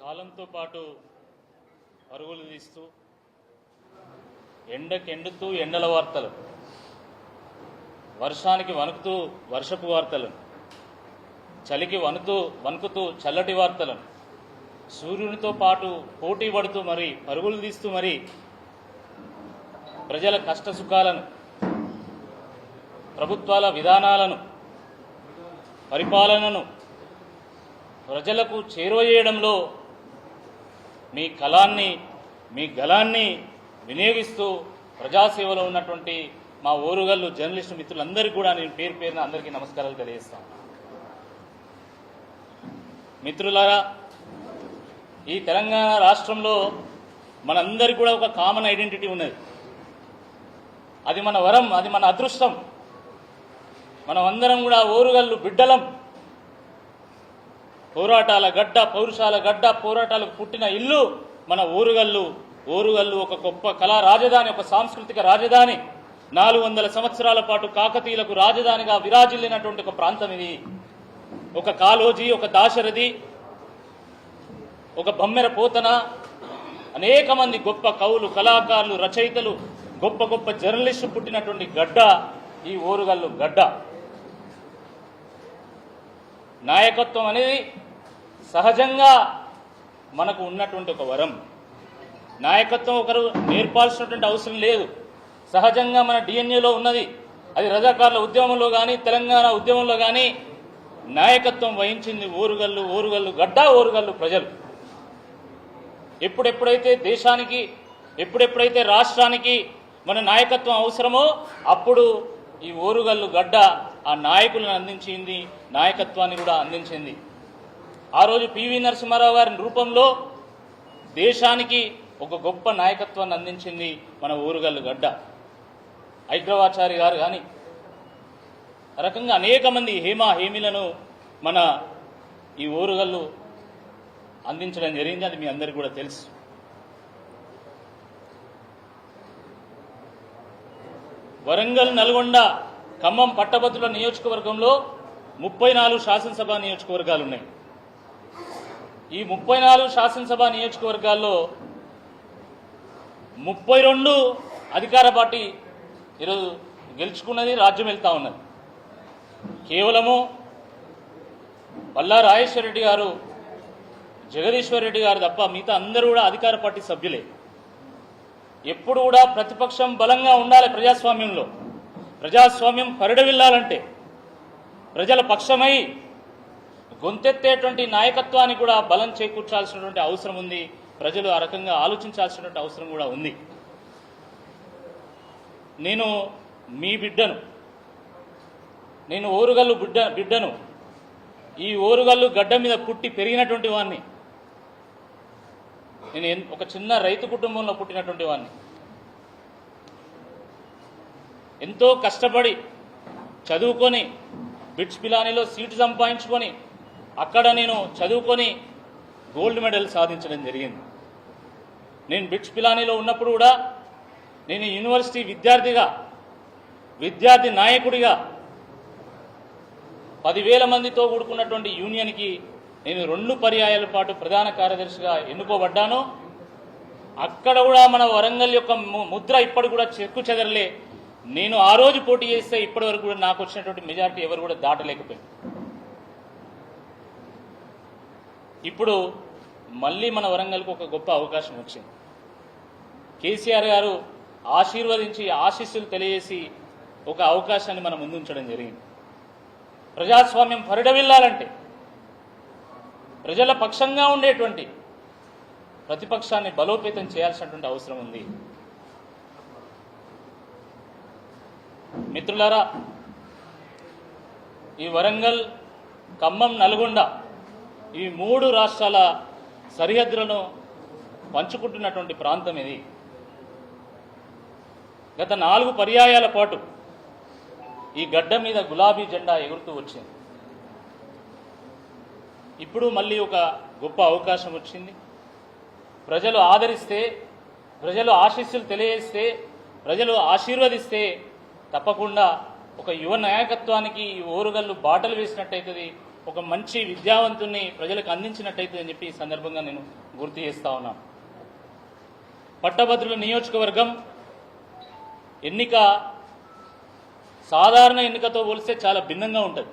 కాలంతో పాటు పరుగులు తీస్తూ ఎండకెండుతూ ఎండల వార్తలు, వర్షానికి వణుకుతూ వర్షపు వార్తలను, చలికి వణుకుతూ చల్లటి వార్తలను, సూర్యునితో పాటు పోటీ పడుతూ మరి పరుగులు తీస్తూ మరి ప్రజల కష్టసుఖాలను, ప్రభుత్వాల విధానాలను, పరిపాలనను ప్రజలకు చేరువచేయడంలో మీ కళాన్ని, మీ గళాన్ని వినియోగిస్తూ ప్రజాసేవలో ఉన్నటువంటి మా ఓరుగల్లు జర్నలిస్టు మిత్రులందరికీ కూడా నేను పేరు పేరున అందరికీ నమస్కారాలు తెలియజేస్తాను. మిత్రులారా, ఈ తెలంగాణ రాష్ట్రంలో మనందరికీ కూడా ఒక కామన్ ఐడెంటిటీ ఉన్నది. అది మన వరం, అది మన అదృష్టం. మనం అందరం కూడా ఓరుగల్లు బిడ్డలం. పోరాటాల గడ్డ, పౌరుషాల గడ్డ, పోరాటాలకు పుట్టిన ఇల్లు మన ఓరుగల్లు. ఓరుగల్లు ఒక గొప్ప కళా రాజధాని, ఒక సాంస్కృతిక రాజధాని. 400 సంవత్సరాల పాటు కాకతీయులకు రాజధానిగా విరాజిల్లినటువంటి ఒక ప్రాంతం ఇది. ఒక కాళోజీ, ఒక దాశరథి, ఒక బమ్మెర పోతన, అనేక మంది గొప్ప కవులు, కళాకారులు, రచయితలు, గొప్ప గొప్ప జర్నలిస్టు పుట్టినటువంటి గడ్డ ఈ ఓరుగల్లు గడ్డ. నాయకత్వం అనేది సహజంగా మనకు ఉన్నటువంటి ఒక వరం. నాయకత్వం ఒకరు నేర్పాల్సినటువంటి అవసరం లేదు, సహజంగా మన డిఎన్ఏలో ఉన్నది. అది రజాకారుల ఉద్యమంలో కానీ, తెలంగాణ ఉద్యమంలో కానీ నాయకత్వం వహించింది ఓరుగల్లు గడ్డ, ఓరుగల్లు ప్రజలు. ఎప్పుడెప్పుడైతే దేశానికి, ఎప్పుడెప్పుడైతే రాష్ట్రానికి మన నాయకత్వం అవసరమో అప్పుడు ఈ ఓరుగల్లు గడ్డ ఆ నాయకులను అందించింది, నాయకత్వాన్ని కూడా అందించింది. ఆ రోజు పివి నరసింహారావు గారి రూపంలో దేశానికి ఒక గొప్ప నాయకత్వాన్ని అందించింది మన ఓరుగల్లు గడ్డ. హైగ్రవాచారి గారు కానీ ఆ రకంగా అనేక మంది హేమీలను మన ఈ ఓరుగల్లు అందించడం జరిగింది. అది మీ అందరికీ కూడా తెలుసు. వరంగల్, నల్గొండ, ఖమ్మం పట్టభద్రుల నియోజకవర్గంలో 34 శాసనసభ నియోజకవర్గాలు ఉన్నాయి. ఈ 34 శాసనసభ నియోజకవర్గాల్లో 32 అధికార పార్టీ ఈరోజు గెలుచుకున్నది, రాజ్యం వెళ్తా ఉన్నది. కేవలము పల్లా రాజేశ్వర రెడ్డి గారు, జగదీశ్వర్ రెడ్డి గారు తప్ప మిగతా అందరూ కూడా అధికార పార్టీ సభ్యులే. ఎప్పుడు కూడా ప్రతిపక్షం బలంగా ఉండాలి. ప్రజాస్వామ్యంలో ప్రజాస్వామ్యం పరిడవిల్లాలంటే ప్రజల పక్షమై గొంతెత్తేటువంటి నాయకత్వానికి కూడా బలం చేకూర్చాల్సినటువంటి అవసరం ఉంది. ప్రజలు ఆ రకంగా ఆలోచించాల్సినటువంటి అవసరం కూడా ఉంది. నేను మీ బిడ్డను, నేను ఓరుగల్లు బిడ్డను. ఈ ఓరుగల్లు గడ్డ మీద పుట్టి పెరిగినటువంటి వాడిని. నేను ఒక చిన్న రైతు కుటుంబంలో పుట్టినటువంటి వాడిని. ఎంతో కష్టపడి చదువుకొని బిట్స్ పిలానీలో సీటు సంపాదించుకొని అక్కడ నేను చదువుకొని గోల్డ్ మెడల్ సాధించడం జరిగింది. నేను బిట్స్ పిలానీలో ఉన్నప్పుడు కూడా నేను యూనివర్సిటీ విద్యార్థి నాయకుడిగా 10,000 మందితో కూడుకున్నటువంటి యూనియన్కి నేను 2 పర్యాయాల పాటు ప్రధాన కార్యదర్శిగా ఎన్నుకోబడ్డాను. అక్కడ కూడా మన వరంగల్ యొక్క ముద్ర ఇప్పటి కూడా చెక్కు చెదరలే. నేను ఆ రోజు పోటీ చేస్తే ఇప్పటి వరకు కూడా నాకు వచ్చినటువంటి మెజారిటీ ఎవరు కూడా దాటలేకపోయింది. ఇప్పుడు మళ్ళీ మన వరంగల్కు ఒక గొప్ప అవకాశం వచ్చింది. కేసీఆర్ గారు ఆశీర్వదించి ఆశీస్సులు తెలియజేసి ఒక అవకాశాన్ని మన ముందుంచడం జరిగింది. ప్రజాస్వామ్యం పరిడవిల్లాలంటే ప్రజల పక్షంగా ఉండేటువంటి ప్రతిపక్షాన్ని బలోపేతం చేయాల్సినటువంటి అవసరం ఉంది. మిత్రులారా, ఈ వరంగల్, ఖమ్మం, నల్గొండ ఈ 3 రాష్ట్రాల సరిహద్దులను పంచుకుంటున్నటువంటి ప్రాంతం ఇది. గత 4 పర్యాయాల పాటు ఈ గడ్డ మీద గులాబీ జెండా ఎగురుతూ వచ్చింది. ఇప్పుడు మళ్ళీ ఒక గొప్ప అవకాశం వచ్చింది. ప్రజలు ఆదరిస్తే, ప్రజలు ఆశీస్సులు తెలియజేస్తే, ప్రజలు ఆశీర్వదిస్తే తప్పకుండా ఒక యువ నాయకత్వానికి ఈ ఓరుగల్లు బాటలు వేసినట్టయితుంది. ఒక మంచి విద్యావంతుని ప్రజలకు అందించినట్టయితే అని చెప్పి ఈ సందర్భంగా నేను గుర్తు చేస్తా ఉన్నాను. పట్టభద్రుల నియోజకవర్గం ఎన్నిక సాధారణ ఎన్నికతో పోలిస్తే చాలా భిన్నంగా ఉంటుంది.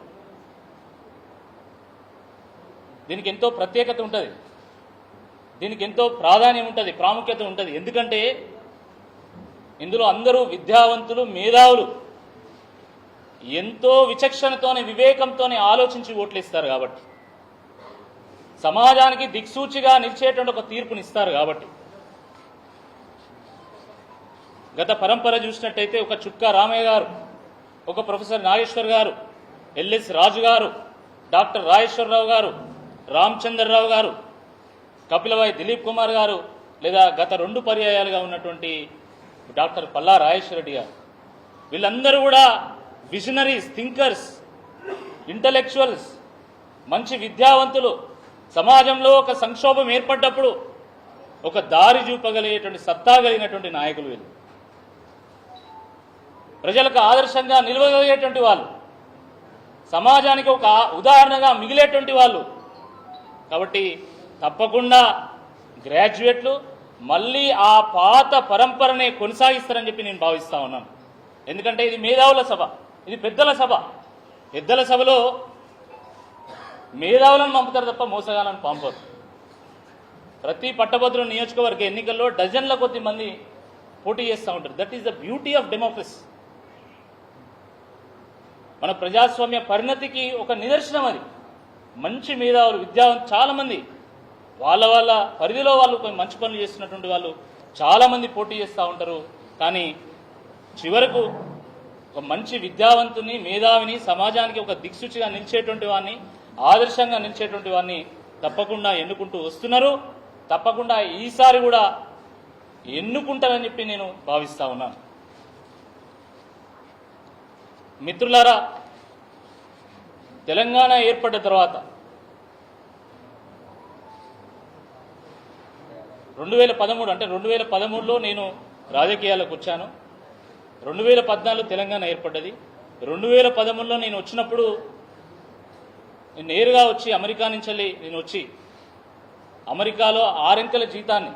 దీనికి ఎంతో ప్రత్యేకత ఉంటుంది, దీనికి ఎంతో ప్రాధాన్యం ఉంటుంది, ప్రాముఖ్యత ఉంటుంది. ఎందుకంటే ఇందులో అందరూ విద్యావంతులు, మేధావులు, ఎంతో విచక్షణతోనే వివేకంతోనే ఆలోచించి ఓట్లు ఇస్తారు కాబట్టి, సమాజానికి దిక్సూచిగా నిలిచేటువంటి ఒక తీర్పునిస్తారు కాబట్టి. గత పరంపర చూసినట్టయితే ఒక చుక్కా రామయ్య గారు, ఒక ప్రొఫెసర్ నాగేశ్వర్ గారు, ఎల్ఎస్ రాజు గారు, డాక్టర్ రాజేశ్వరరావు గారు, రామచంద్రరావు గారు, కపిలవాయి దిలీప్ కుమార్ గారు, లేదా గత 2 పర్యాయాలుగా ఉన్నటువంటి డాక్టర్ పల్లా రాజేశ్వర రెడ్డి గారు, వీళ్ళందరూ కూడా విజనరీస్, థింకర్స్, ఇంటలెక్చువల్స్, మంచి విద్యావంతులు. సమాజంలో ఒక సంక్షోభం ఏర్పడ్డప్పుడు ఒక దారి చూపగలిగేటువంటి సత్తా కలిగినటువంటి నాయకులు వీళ్ళు. ప్రజలకు ఆదర్శంగా నిలవగలిగేటువంటి వాళ్ళు, సమాజానికి ఒక ఉదాహరణగా మిగిలేటువంటి వాళ్ళు. కాబట్టి తప్పకుండా గ్రాడ్యుయేట్లు మళ్ళీ ఆ పాత పరంపరనే కొనసాగిస్తారని చెప్పి నేను భావిస్తా ఉన్నాను. ఎందుకంటే ఇది మేధావుల సభ, ఇది పెద్దల సభ. పెద్దల సభలో మేధావులను పంపుతారు తప్ప మోసగాలను పంపరు. ప్రతి పట్టభద్రుల నియోజకవర్గ ఎన్నికల్లో డజన్ల కొద్ది మంది పోటీ చేస్తూ ఉంటారు. That is the beauty of democracy. మన ప్రజాస్వామ్య పరిణతికి ఒక నిదర్శనం అది. మంచి మేధావులు, విద్యావంతులు చాలామంది వాళ్ళ పరిధిలో వాళ్ళు మంచి పనులు చేస్తున్నటువంటి వాళ్ళు చాలామంది పోటీ చేస్తూ ఉంటారు. కానీ చివరకు ఒక మంచి విద్యావంతుని, మేధావిని, సమాజానికి ఒక దిక్సూచిగా నిలిచేటువంటి వాడిని, ఆదర్శంగా నిలిచేటువంటి వాడిని తప్పకుండా ఎన్నుకుంటూ వస్తున్నారు. తప్పకుండా ఈసారి కూడా ఎన్నుకుంటారని చెప్పి నేను భావిస్తా ఉన్నాను. మిత్రులారా, తెలంగాణ ఏర్పడ్డ తర్వాత 2013 అంటే 2013లో నేను రాజకీయాలకు వచ్చాను. 2014 తెలంగాణ ఏర్పడ్డది. 2013లో నేను వచ్చినప్పుడు నేను నేరుగా వచ్చి అమెరికా నుంచి నేను వచ్చి అమెరికాలో 6 అంకెల జీతాన్ని,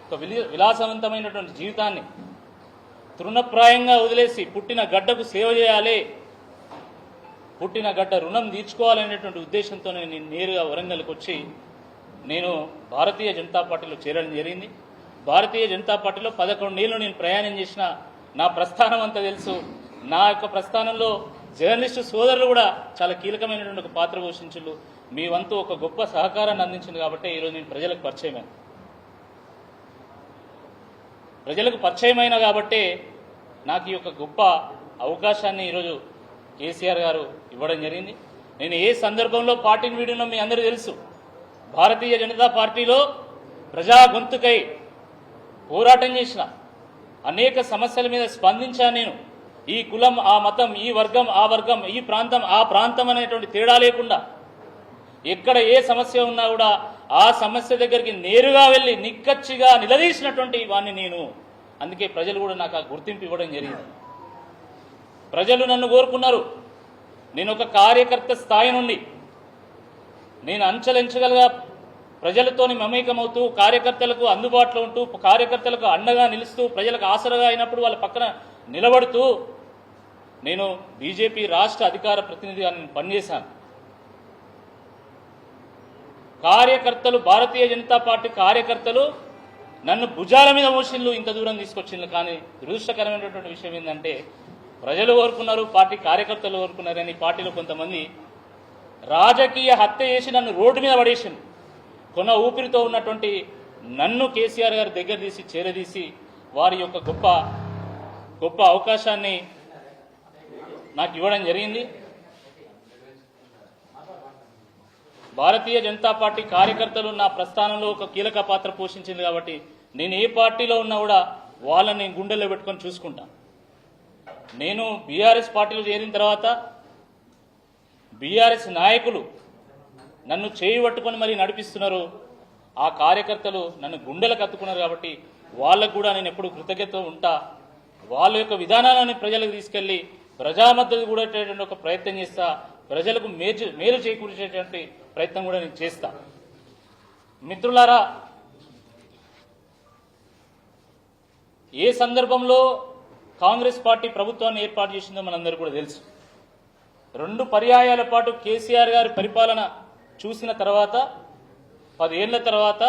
ఒక విలాసవంతమైనటువంటి జీవితాన్ని తృణప్రాయంగా వదిలేసి పుట్టిన గడ్డకు సేవ చేయాలి, పుట్టిన గడ్డ రుణం తీర్చుకోవాలనేటువంటి ఉద్దేశంతో నేను నేరుగా వరంగల్కి వచ్చి నేను భారతీయ జనతా పార్టీలో చేరడం జరిగింది. భారతీయ జనతా పార్టీలో 11 ఏళ్ళు నేను ప్రయాణం చేసిన నా ప్రస్థానం అంతా తెలుసు. నా యొక్క ప్రస్థానంలో జర్నలిస్టు సోదరులు కూడా చాలా కీలకమైనటువంటి ఒక పాత్ర పోషించారు. మీ వంతు ఒక గొప్ప సహకారాన్ని అందించింది కాబట్టి ఈరోజు నేను ప్రజలకు పరిచయమైన కాబట్టే నాకు ఈ యొక్క గొప్ప అవకాశాన్ని ఈరోజు కేసీఆర్ గారు ఇవ్వడం జరిగింది. నేను ఏ సందర్భంలో పార్టీని వీడినో మీ అందరూ తెలుసు. భారతీయ జనతా పార్టీలో ప్రజా గొంతుకై పోరాటం చేసిన, అనేక సమస్యల మీద స్పందించాను నేను. ఈ కులం, ఆ మతం, ఈ వర్గం, ఆ వర్గం, ఈ ప్రాంతం, ఆ ప్రాంతం అనేటువంటి తేడా లేకుండా ఎక్కడ ఏ సమస్య ఉన్నా కూడా ఆ సమస్య దగ్గరికి నేరుగా వెళ్ళి నిక్కచ్చిగా నిలదీసినటువంటి వాడిని నేను. అందుకే ప్రజలు కూడా నాకు ఆ గుర్తింపు ఇవ్వడం జరిగింది. ప్రజలు నన్ను కోరుకున్నారు. నేను ఒక కార్యకర్త స్థాయి నుండి నేను అంచెలంచెలుగా ప్రజలతోని మమేకమవుతూ, కార్యకర్తలకు అందుబాటులో ఉంటూ, కార్యకర్తలకు అండగా నిలుస్తూ, ప్రజలకు ఆసరగా అయినప్పుడు వాళ్ళ పక్కన నిలబడుతూ నేను బీజేపీ రాష్ట్ర అధికార ప్రతినిధిగా నేను పనిచేశాను. కార్యకర్తలు, భారతీయ జనతా పార్టీ కార్యకర్తలు నన్ను భుజాల మీద మోసిండ్లు, ఇంత దూరం తీసుకొచ్చిండ్రు. కానీ దురదృష్టకరమైనటువంటి విషయం ఏంటంటే ప్రజలు కోరుకున్నారు, పార్టీ కార్యకర్తలు కోరుకున్నారని పార్టీలో కొంతమంది రాజకీయ హత్య చేసి నన్ను రోడ్డు మీద పడేసింది. కొన ఊపిరితో ఉన్నటువంటి నన్ను కేసీఆర్ గారి దగ్గర తీసి చేరదీసి వారి యొక్క గొప్ప అవకాశాన్ని నాకు ఇవ్వడం జరిగింది. భారతీయ జనతా పార్టీ కార్యకర్తలు నా ప్రస్థానంలో ఒక కీలక పాత్ర పోషించింది కాబట్టి నేను ఏ పార్టీలో ఉన్నా కూడా వాళ్ళని గుండెల్లో పెట్టుకొని చూసుకుంటా. నేను బీఆర్ఎస్ పార్టీలో చేరిన తర్వాత బీఆర్ఎస్ నాయకులు నన్ను చేయి పట్టుకొని మరీ నడిపిస్తున్నారు. ఆ కార్యకర్తలు నన్ను గుండెలకు అత్తుకున్నారు కాబట్టి వాళ్ళకు కూడా నేను ఎప్పుడు కృతజ్ఞత ఉంటా. వాళ్ళ యొక్క విధానాలను ప్రజలకు తీసుకెళ్లి ప్రజామద్దతు కూడా ఒక ప్రయత్నం చేస్తా. ప్రజలకు మేలు చేకూర్చేటువంటి ప్రయత్నం కూడా నేను చేస్తా. మిత్రులారా, ఏ సందర్భంలో కాంగ్రెస్ పార్టీ ప్రభుత్వాన్ని ఏర్పాటు చేసిందో మనందరూ కూడా తెలుసు. 2 పర్యాయాల పాటు కేసీఆర్ గారి పరిపాలన చూసిన తర్వాత 10 ఏళ్ల తర్వాత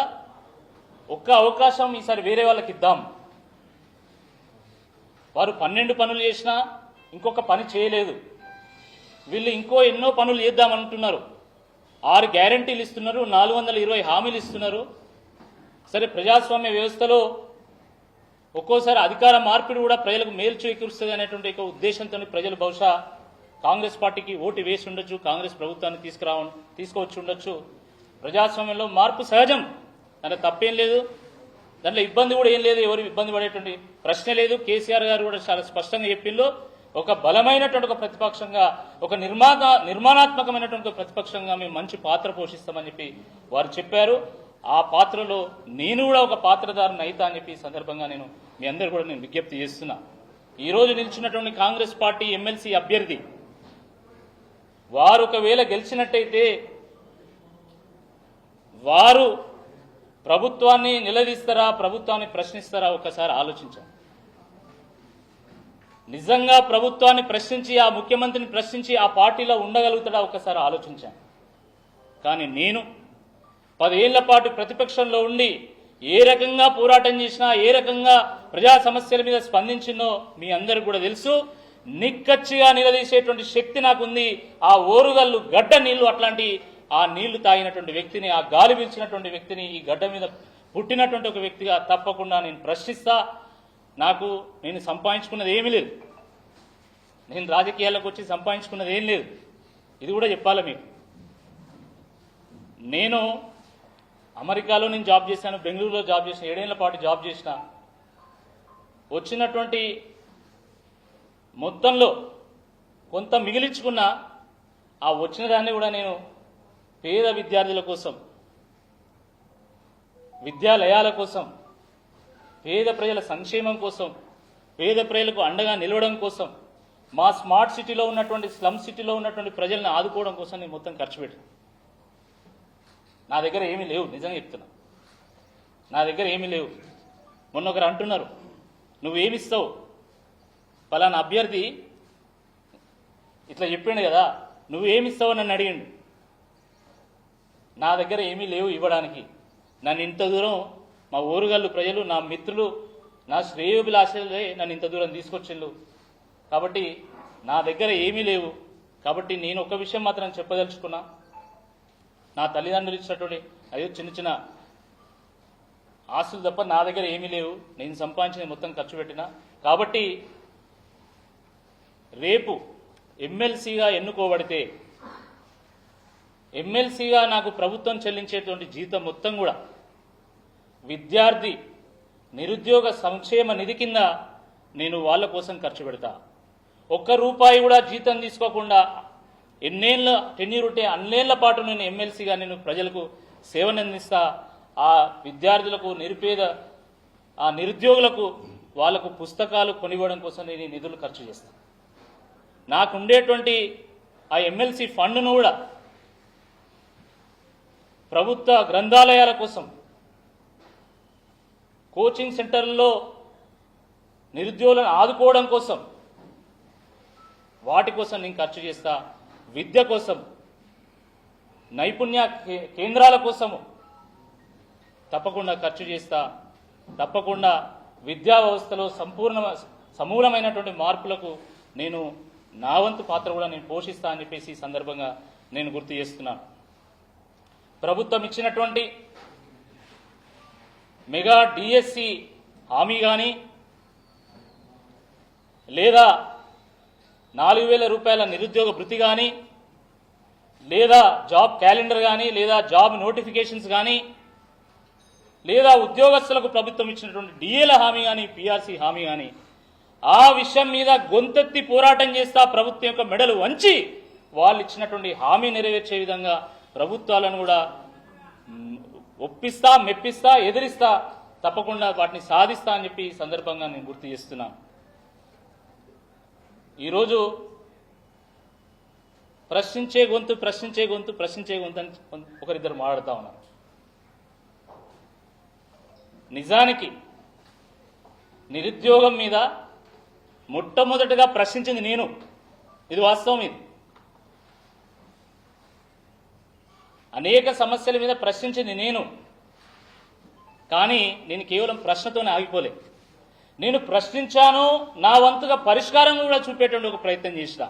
ఒక్క అవకాశం ఈసారి వేరే వాళ్ళకి ఇద్దాం. వారు 12 పనులు చేసినా ఇంకొక పని చేయలేదు. వీళ్ళు ఇంకో ఎన్నో పనులు చేద్దామంటున్నారు. 6 గ్యారంటీలు ఇస్తున్నారు, 420 హామీలు ఇస్తున్నారు. సరే, ప్రజాస్వామ్య వ్యవస్థలో ఒక్కోసారి అధికార మార్పిడి కూడా ప్రజలకు మేలు చేకూరుస్తుంది అనేటువంటి ఒక ఉద్దేశంతో ప్రజలు బహుశా కాంగ్రెస్ పార్టీకి ఓటు వేసి ఉండొచ్చు, కాంగ్రెస్ ప్రభుత్వాన్ని తీసుకువచ్చి ఉండొచ్చు. ప్రజాస్వామ్యంలో మార్పు సహజం, దాంట్లో తప్పేం లేదు, దాంట్లో ఇబ్బంది కూడా ఏం లేదు, ఎవరు ఇబ్బంది పడేటువంటి ప్రశ్న లేదు. కేసీఆర్ గారు కూడా చాలా స్పష్టంగా చెప్పిండ్రు, ఒక బలమైనటువంటి ఒక ప్రతిపక్షంగా, ఒక నిర్మాణాత్మకమైనటువంటి ప్రతిపక్షంగా మేము మంచి పాత్ర పోషిస్తామని చెప్పి వారు చెప్పారు. ఆ పాత్రలో నేను కూడా ఒక పాత్రధారణ అయితా అని చెప్పి ఈ సందర్భంగా నేను మీ అందరూ కూడా నేను విజ్ఞప్తి చేస్తున్నా. ఈరోజు నిలిచినటువంటి కాంగ్రెస్ పార్టీ ఎమ్మెల్సీ అభ్యర్థి వారు ఒకవేళ గెలిచినట్టయితే వారు ప్రభుత్వాన్ని నిలదీస్తారా, ప్రభుత్వాన్ని ప్రశ్నిస్తారా ఒకసారి ఆలోచించాం. నిజంగా ప్రభుత్వాన్ని ప్రశ్నించి, ఆ ముఖ్యమంత్రిని ప్రశ్నించి ఆ పార్టీలో ఉండగలుగుతాడా ఒకసారి ఆలోచించాం. కానీ నేను 10 ఏళ్ల పాటు ప్రతిపక్షంలో ఉండి ఏ రకంగా పోరాటం చేసినా, ఏ రకంగా ప్రజా సమస్యల మీద స్పందించినో మీ అందరికీ కూడా తెలుసు. నిక్కచ్చిగా నిలదీసేటువంటి శక్తి నాకుంది. ఆ ఓరుగల్లు గడ్డ నీళ్లు అట్లాంటి ఆ నీళ్లు తాగినటువంటి వ్యక్తిని, ఆ గాలి పీల్చినటువంటి వ్యక్తిని, ఈ గడ్డ మీద పుట్టినటువంటి ఒక వ్యక్తిగా తప్పకుండా నేను ప్రశ్నిస్తా. నేను సంపాదించుకున్నది ఏమీ లేదు, నేను రాజకీయాలకు వచ్చి సంపాదించుకున్నది ఏం లేదు. ఇది కూడా చెప్పాలి మీకు. నేను అమెరికాలో నేను జాబ్ చేశాను, బెంగళూరులో జాబ్ చేసిన, 7 ఏళ్ల పాటు జాబ్ చేసిన. వచ్చినటువంటి మొత్తంలో కొంత మిగిలించుకున్న ఆ వచ్చిన దాన్ని కూడా నేను పేద విద్యార్థుల కోసం, విద్యాలయాల కోసం, పేద ప్రజల సంక్షేమం కోసం, పేద ప్రజలకు అండగా నిలవడం కోసం, మా స్మార్ట్ సిటీలో ఉన్నటువంటి స్లమ్ సిటీలో ఉన్నటువంటి ప్రజలను ఆదుకోవడం కోసం నేను మొత్తం ఖర్చు పెట్టాను. నా దగ్గర ఏమీ లేవు, నిజంగా చెప్తున్నా, నా దగ్గర ఏమీ లేవు. మొన్న ఒకరు అంటున్నారు, నువ్వేమిస్తావు, పలానా అభ్యర్థి ఇట్లా చెప్పిండు కదా, నువ్వేమిస్తావు నన్ను అడిగిండు. నా దగ్గర ఏమీ లేవు ఇవ్వడానికి. నన్ను ఇంత దూరం మా ఓరుగల్లు ప్రజలు, నా మిత్రులు, నా శ్రేయోభిలాషలే నన్ను ఇంత దూరం తీసుకొచ్చిండు. కాబట్టి నా దగ్గర ఏమీ లేవు. కాబట్టి నేను ఒక విషయం మాత్రం చెప్పదలుచుకున్నా, నా తల్లిదండ్రులు ఇచ్చినటువంటి అయ్యో చిన్న చిన్న ఆస్తులు తప్ప నా దగ్గర ఏమీ లేవు. నేను సంపాదించిన మొత్తం ఖర్చు పెట్టినా. కాబట్టి రేపు ఎమ్మెల్సీగా ఎన్నుకోబడితే, ఎమ్మెల్సీగా నాకు ప్రభుత్వం చెల్లించేటువంటి జీతం మొత్తం కూడా విద్యార్థి నిరుద్యోగ సంక్షేమ నిధి కింద నేను వాళ్ళ కోసం ఖర్చు పెడతా. ₹1 కూడా జీతం తీసుకోకుండా ఎన్నేళ్ళ టెన్యూర్ ఉంటే అన్నేళ్ల పాటు నేను ఎమ్మెల్సీగా నేను ప్రజలకు సేవనందిస్తా. ఆ విద్యార్థులకు, ఆ నిరుద్యోగులకు వాళ్లకు పుస్తకాలు కొనివ్వడం కోసం నేను ఈ నిధులు ఖర్చు చేస్తాను. నాకుండేటువంటి ఆ ఎమ్మెల్సీ ఫండ్ను కూడా ప్రభుత్వ గ్రంథాలయాల కోసం, కోచింగ్ సెంటర్లలో నిరుద్యోగులను ఆదుకోవడం కోసం, వాటి కోసం నేను ఖర్చు చేస్తా. విద్య కోసం, నైపుణ్య కేంద్రాల కోసము తప్పకుండా ఖర్చు చేస్తా. తప్పకుండా విద్యా వ్యవస్థలో సమూలమైనటువంటి మార్పులకు నేను నా వంతు పాత్ర కూడా నేను పోషిస్తా అని చెప్పేసి ఈ సందర్భంగా నేను గుర్తు చేస్తున్నాను. ప్రభుత్వం ఇచ్చినటువంటి మెగా డిఎస్సి హామీ కానీ, లేదా ₹4,000 నిరుద్యోగ భృతి కానీ, లేదా జాబ్ క్యాలెండర్ కానీ, లేదా జాబ్ నోటిఫికేషన్స్ కానీ, లేదా ఉద్యోగస్తులకు ప్రభుత్వం ఇచ్చినటువంటి డిఏల హామీ కానీ, పిఆర్సీ హామీ కానీ, ఆ విషయం మీద గొంతెత్తి పోరాటం చేస్తా. ప్రభుత్వం యొక్క మెడలు వంచి వాళ్ళు ఇచ్చినటువంటి హామీ నెరవేర్చే విధంగా ప్రభుత్వాలను కూడా ఒప్పిస్తా, మెప్పిస్తా, ఎదిరిస్తా. తప్పకుండా వాటిని సాధిస్తా అని చెప్పి ఈ సందర్భంగా నేను గుర్తు చేస్తున్నాను. ఈరోజు ప్రశ్నించే గొంతు ప్రశ్నించే గొంతు ప్రశ్నించే గొంతు అని ఒకరిద్దరు మాట్లాడుతూ ఉన్నారు. నిజానికి నిరుద్యోగం మీద మొట్టమొదటిగా ప్రశ్నించింది నేను. ఇది వాస్తవం. ఇది అనేక సమస్యల మీద ప్రశ్నించింది నేను. కానీ నేను కేవలం ప్రశ్నతోనే ఆగిపోలే. నేను ప్రశ్నించాను, నా వంతుగా పరిష్కారం కూడా చూపేటువంటి ఒక ప్రయత్నం చేసిన.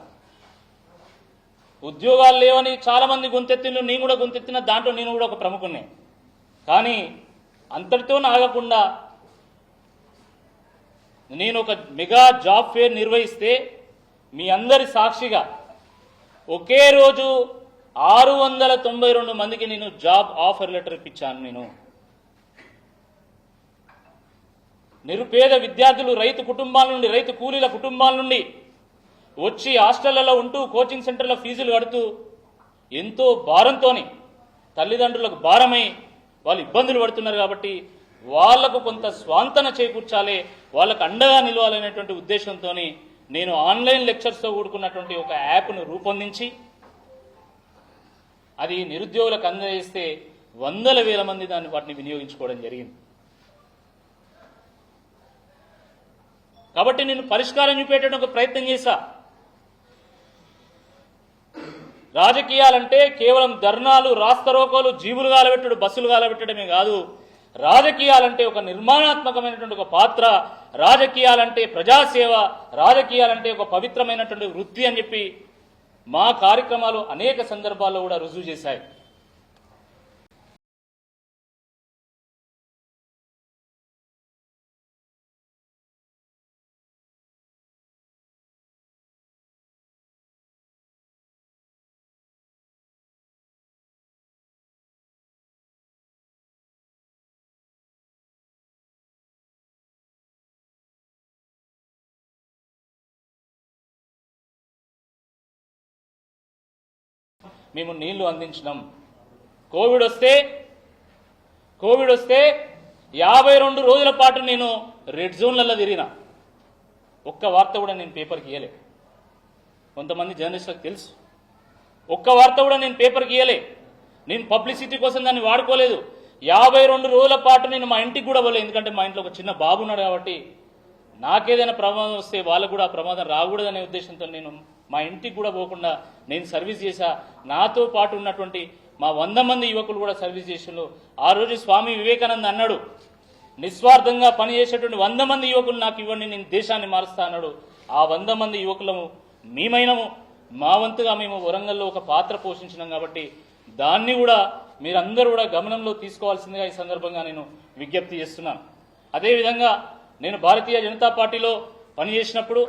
ఉద్యోగాలు లేవని చాలామంది గొంతెత్తిన, నేను కూడా గొంతెత్తిన, దాంట్లో నేను కూడా ఒక ప్రముఖున్నే. కానీ అంతటితో ఆగకుండా నేను ఒక మెగా జాబ్ ఫేర్ నిర్వహిస్తే మీ అందరి సాక్షిగా ఒకే రోజు 692 మందికి నేను జాబ్ ఆఫర్ లెటర్ ఇప్పించాను. నేను నిరుపేద విద్యార్థులు, రైతు కుటుంబాల నుండి, రైతు కూలీల కుటుంబాల నుండి వచ్చి హాస్టళ్లలో ఉంటూ కోచింగ్ సెంటర్లో ఫీజులు కడుతూ ఎంతో భారంతో తల్లిదండ్రులకు భారమై వాళ్ళు ఇబ్బందులు పడుతున్నారు. కాబట్టి వాళ్లకు కొంత స్వాంతన చేకూర్చాలి, వాళ్ళకు అండగా నిలవాలనేటువంటి ఉద్దేశంతో నేను ఆన్లైన్ లెక్చర్స్తో కూడుకున్నటువంటి ఒక యాప్ను రూపొందించి అది నిరుద్యోగులకు అందజేస్తే 100,000 మంది వాటిని వినియోగించుకోవడం జరిగింది. కాబట్టి నేను పరిష్కారం చూపేటటువంటి ఒక ప్రయత్నం చేశా. రాజకీయాలంటే కేవలం ధర్నాలు, రాస్తారోకోలు, జీవులు గాలబెట్టడం, బస్సులు గాలబెట్టడమే కాదు. రాజకీయాలంటే ఒక నిర్మాణాత్మకమైనటువంటి ఒక పాత్ర, రాజకీయాలంటే ప్రజాసేవ, రాజకీయాలంటే ఒక పవిత్రమైనటువంటి వృత్తి అని చెప్పి మా కార్యక్రమాలు అనేక సందర్భాల్లో కూడా రుజువు చేశాయి. మేము నీళ్లు అందించినాం. కోవిడ్ వస్తే 52 రోజుల పాటు నేను రెడ్ జోన్లలో తిరిగిన. ఒక్క వార్త కూడా నేను పేపర్కి ఇయ్యలే. కొంతమంది జర్నలిస్టులకు తెలుసు. ఒక్క వార్త కూడా నేను పేపర్కి ఇయ్యలే. నేను పబ్లిసిటీ కోసం దాన్ని వాడుకోలేదు. 52 రోజుల పాటు నేను మా ఇంటికి కూడా పోలేదు. ఎందుకంటే మా ఇంట్లో ఒక చిన్న బాబు ఉన్నాడు కాబట్టి నాకేదైనా ప్రమాదం వస్తే వాళ్ళకు కూడా ప్రమాదం రాకూడదనే ఉద్దేశంతో నేను మా ఇంటికి కూడా పోకుండా నేను సర్వీస్ చేశా. నాతో పాటు ఉన్నటువంటి మా 100 మంది యువకులు కూడా సర్వీస్ చేసిండ్రు. ఆ రోజు స్వామి వివేకానంద అన్నాడు, నిస్వార్థంగా పనిచేసేటువంటి 100 మంది యువకులు నాకు ఇవ్వండి, నేను దేశాన్ని మారుస్తా అన్నాడు. ఆ 100 మంది యువకులము మేమైనము. మా వంతుగా మేము వరంగల్లో ఒక పాత్ర పోషించినాం. కాబట్టి దాన్ని కూడా మీరందరూ కూడా గమనంలో తీసుకోవాల్సిందిగా ఈ సందర్భంగా నేను విజ్ఞప్తి చేస్తున్నాను. అదేవిధంగా నేను భారతీయ జనతా పార్టీలో పనిచేసినప్పుడు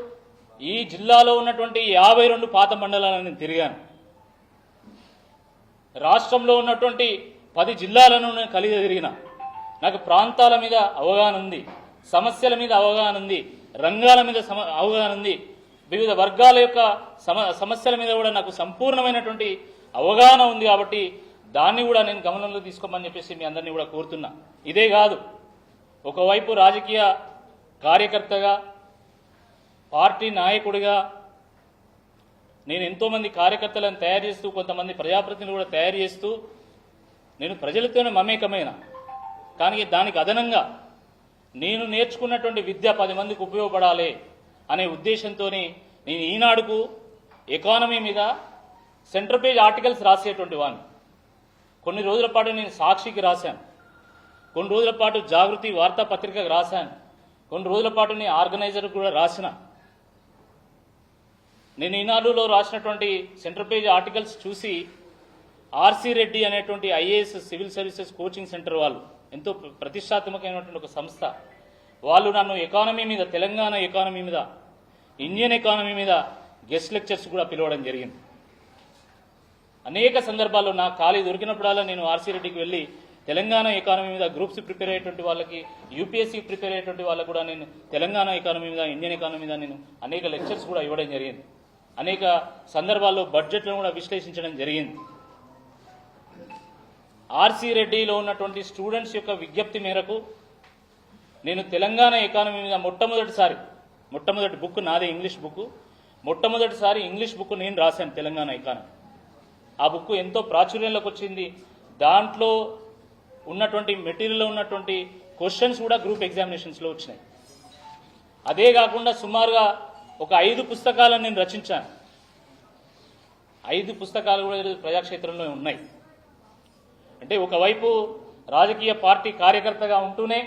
ఈ జిల్లాలో ఉన్నటువంటి 52 పాత మండలాలను నేను తిరిగాను. రాష్ట్రంలో ఉన్నటువంటి 10 జిల్లాలను నేను కలిగి తిరిగిన. నాకు ప్రాంతాల మీద అవగాహన ఉంది, సమస్యల మీద అవగాహన ఉంది, రంగాల మీద అవగాహన ఉంది, వివిధ వర్గాల యొక్క సమస్యల మీద కూడా నాకు సంపూర్ణమైనటువంటి అవగాహన ఉంది. కాబట్టి దాన్ని కూడా నేను గమనంలో తీసుకోమని చెప్పేసి మీ అందరినీ కూడా కోరుతున్నా. ఇదే కాదు, ఒకవైపు రాజకీయ కార్యకర్తగా, పార్టీ నాయకుడిగా నేను ఎంతోమంది కార్యకర్తలను తయారు చేస్తూ, కొంతమంది ప్రజాప్రతినిధులు కూడా తయారు చేస్తూ నేను ప్రజలతోనే మమేకమైన. కానీ దానికి అదనంగా నేను నేర్చుకున్నటువంటి విద్య 10 మందికి ఉపయోగపడాలి అనే ఉద్దేశంతో నేను ఈనాడుకు ఎకానమీ మీద సెంటర్ పేజ్ ఆర్టికల్స్ రాసేటువంటి వాడిని. కొన్ని రోజుల పాటు నేను సాక్షికి రాశాను, కొన్ని రోజుల పాటు జాగృతి వార్తాపత్రికకు రాశాను, కొన్ని రోజుల పాటు నేను ఆర్గనైజర్కి కూడా రాసిన. నేను ఈనాడులో రాసినటువంటి సెంటర్ పేజ్ ఆర్టికల్స్ చూసి ఆర్సీ రెడ్డి అనేటువంటి IAS civil services coaching centre వాళ్ళు, ఎంతో ప్రతిష్టాత్మకమైనటువంటి ఒక సంస్థ, వాళ్ళు నన్ను ఎకానమీ మీద, తెలంగాణ ఎకానమీ మీద, ఇండియన్ ఎకానమీ మీద గెస్ట్ లెక్చర్స్ కూడా పిలవడం జరిగింది. అనేక సందర్భాల్లో నాకు ఖాళీ దొరికినప్పుడల్లా నేను ఆర్సీ రెడ్డికి వెళ్ళి తెలంగాణ ఎకానమీ మీద గ్రూప్స్ ప్రిపేర్ అయ్యేటువంటి వాళ్ళకి, యూపీఎస్సీ ప్రిపేర్ అయ్యేటువంటి వాళ్ళకు కూడా నేను తెలంగాణ ఎకానమీ మీద, ఇండియన్ ఎకానమీ మీద నేను అనేక లెక్చర్స్ కూడా ఇవ్వడం జరిగింది. అనేక సందర్భాల్లో బడ్జెట్లను కూడా విశ్లేషించడం జరిగింది. ఆర్సీ రెడ్డిలో ఉన్నటువంటి స్టూడెంట్స్ యొక్క విజ్ఞప్తి మేరకు నేను తెలంగాణ ఎకానమీ మీద మొట్టమొదటి బుక్ నాదే, ఇంగ్లీష్ బుక్. మొట్టమొదటిసారి ఇంగ్లీష్ బుక్ నేను రాశాను తెలంగాణ ఎకానమీ. ఆ బుక్ ఎంతో ప్రాచుర్యంలోకి వచ్చింది. దాంట్లో ఉన్నటువంటి మెటీరియల్లో ఉన్నటువంటి క్వశ్చన్స్ కూడా గ్రూప్ ఎగ్జామినేషన్స్లో వచ్చినాయి. అదే కాకుండా సుమారుగా ఒక 5 పుస్తకాలను నేను రచించాను. 5 పుస్తకాలు కూడా ప్రజాక్షేత్రంలో ఉన్నాయి. అంటే ఒకవైపు రాజకీయ పార్టీ కార్యకర్తగా ఉంటూనే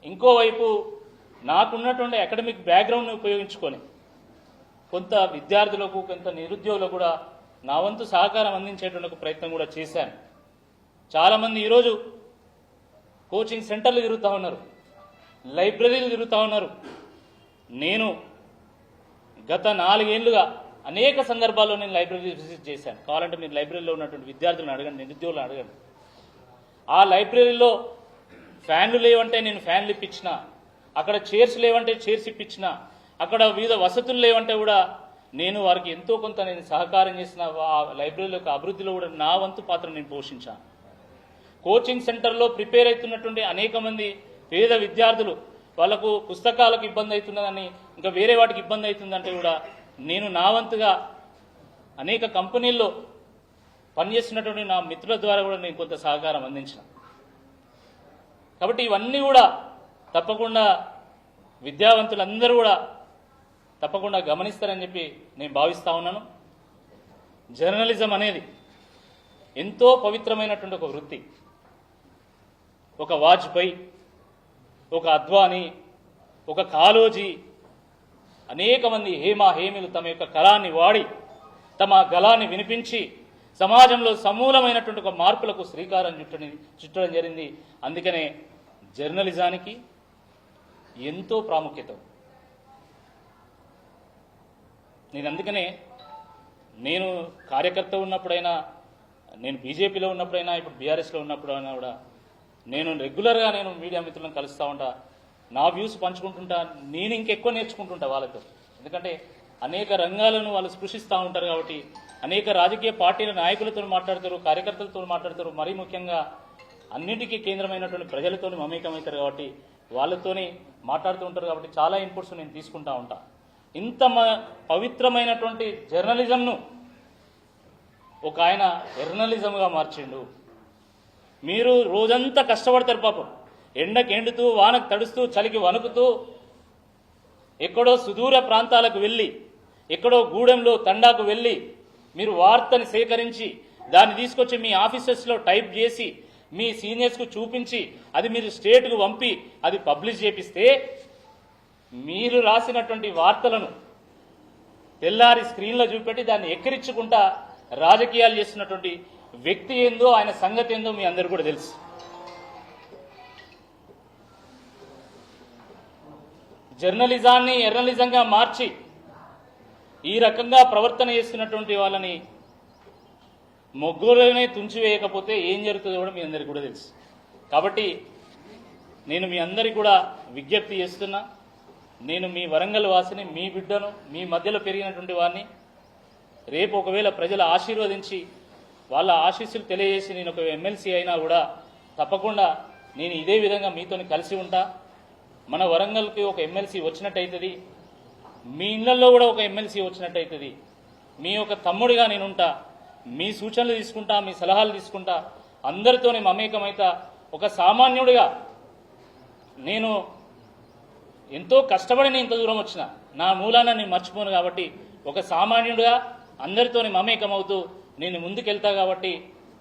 ఇంకోవైపు నాకున్నటువంటి అకాడమిక్ బ్యాక్గ్రౌండ్ని ఉపయోగించుకొని కొంత విద్యార్థులకు కొంత నిరుద్యోగులకు కూడా నా వంతు సహకారం అందించేటువంటి ప్రయత్నం కూడా చేశాను. చాలామంది ఈరోజు కోచింగ్ సెంటర్లు తిరుగుతూ ఉన్నారు, లైబ్రరీలు తిరుగుతూ ఉన్నారు. నేను గత 4 ఏళ్లుగా అనేక సందర్భాల్లో నేను లైబ్రరీ విజిట్ చేశాను. కావాలంటే మీరు లైబ్రరీలో ఉన్నటువంటి విద్యార్థులను అడగండి, నిరుద్యోగులను అడగండి. ఆ లైబ్రరీలో ఫ్యాన్లు లేవంటే నేను ఫ్యాన్లు ఇప్పించిన, అక్కడ చైర్స్ లేవంటే చైర్స్ ఇప్పించిన, అక్కడ వివిధ వసతులు లేవంటే కూడా నేను వారికి ఎంతో కొంత నేను సహకారం చేసిన. ఆ లైబ్రరీల యొక్క అభివృద్ధిలో కూడా నా వంతు పాత్ర నేను పోషించాను. కోచింగ్ సెంటర్లో ప్రిపేర్ అవుతున్నటువంటి అనేక మంది పేద విద్యార్థులు వాళ్లకు పుస్తకాలకు ఇబ్బంది అవుతున్నదని, ఇంకా వేరే వాటికి ఇబ్బంది అవుతుందంటే కూడా నేను నా వంతుగా అనేక కంపెనీల్లో పనిచేస్తున్నటువంటి నా మిత్రుల ద్వారా కూడా నేను కొంత సహకారం అందించిన. కాబట్టి ఇవన్నీ కూడా తప్పకుండా విద్యావంతులందరూ కూడా తప్పకుండా గమనిస్తారని చెప్పి నేను భావిస్తా ఉన్నాను. జర్నలిజం అనేది ఎంతో పవిత్రమైనటువంటి ఒక వృత్తి. ఒక వాజ్పేయి, ఒక అద్వానీ, ఒక కాళోజీ, అనేక మంది హేమీలు తమ యొక్క కళాన్ని వాడి తమ గళాన్ని వినిపించి సమాజంలో సమూలమైనటువంటి ఒక మార్పులకు శ్రీకారం చుట్టడం జరిగింది. అందుకనే జర్నలిజానికి ఎంతో ప్రాముఖ్యత. నేను కార్యకర్త ఉన్నప్పుడైనా, నేను బీజేపీలో ఉన్నప్పుడైనా, ఇప్పుడు బీఆర్ఎస్లో ఉన్నప్పుడైనా కూడా నేను రెగ్యులర్గా నేను మీడియా మిత్రులను కలుస్తూ ఉంటా, నా వ్యూస్ పంచుకుంటుంటా. నేను ఇంకెక్కువ నేర్చుకుంటుంటా వాళ్ళతో. ఎందుకంటే అనేక రంగాలను వాళ్ళు స్పృశిస్తూ ఉంటారు కాబట్టి అనేక రాజకీయ పార్టీల నాయకులతో మాట్లాడతారు, కార్యకర్తలతో మాట్లాడతారు, మరీ ముఖ్యంగా అన్నింటికీ కేంద్రమైనటువంటి ప్రజలతో మమేకమవుతారు కాబట్టి వాళ్ళతోని మాట్లాడుతూ ఉంటారు. కాబట్టి చాలా ఇన్పుట్స్ నేను తీసుకుంటా ఉంటా. ఇంత పవిత్రమైనటువంటి జర్నలిజంను ఒక ఆయన జర్నలిజంగా మార్చిండు. మీరు రోజంతా కష్టపడతారు పాపం, ఎండకు ఎండుతూ, వానకు తడుస్తూ, చలికి వణుకుతూ, ఎక్కడో సుదూర ప్రాంతాలకు వెళ్ళి, ఎక్కడో గూడెంలో తండాకు వెళ్ళి మీరు వార్తని సేకరించి దాన్ని తీసుకొచ్చి మీ ఆఫీసెస్లో టైప్ చేసి మీ సీనియర్స్కు చూపించి అది మీరు స్టేట్కు పంపి అది పబ్లిష్ చేపిస్తే మీరు రాసినటువంటి వార్తలను తెల్లారి స్క్రీన్లో చూపెట్టి దాన్ని ఎక్కిరించుకుంటా రాజకీయాలు చేస్తున్నటువంటి వ్యక్తి ఏందో, ఆయన సంగతి ఏందో మీ అందరూ కూడా తెలుసు. జర్నలిజాన్ని ఎర్నలిజంగా మార్చి ఈ రకంగా ప్రవర్తన చేస్తున్నటువంటి వాళ్ళని మొగ్గులోనే తుంచివేయకపోతే ఏం జరుగుతుందో కూడా మీ అందరికీ కూడా తెలుసు. కాబట్టి నేను మీ అందరికీ కూడా విజ్ఞప్తి చేస్తున్నా. నేను మీ వరంగల్ వాసిని, మీ బిడ్డను, మీ మధ్యలో పెరిగినటువంటి వాడిని. రేపు ఒకవేళ ప్రజలు ఆశీర్వదించి వాళ్ళ ఆశీస్సులు తెలియజేసి నేను ఒక ఎమ్మెల్సీ అయినా కూడా తప్పకుండా నేను ఇదే విధంగా మీతో కలిసి ఉంటా. మన వరంగల్కి ఒక ఎమ్మెల్సీ వచ్చినట్టయితుంది, మీ ఇళ్లలో కూడా ఒక ఎమ్మెల్సీ వచ్చినట్టయితుంది. మీ యొక్క తమ్ముడిగా నేనుంటా, మీ సూచనలు తీసుకుంటా, మీ సలహాలు తీసుకుంటా, అందరితోనే మమేకమైతా. ఒక సామాన్యుడిగా నేను ఎంతో కష్టపడి నేను ఇంత దూరం వచ్చిన, నా మూలాన నేను మర్చిపోను. కాబట్టి ఒక సామాన్యుడిగా అందరితోని మమేకమవుతూ నేను ముందుకెళ్తా. కాబట్టి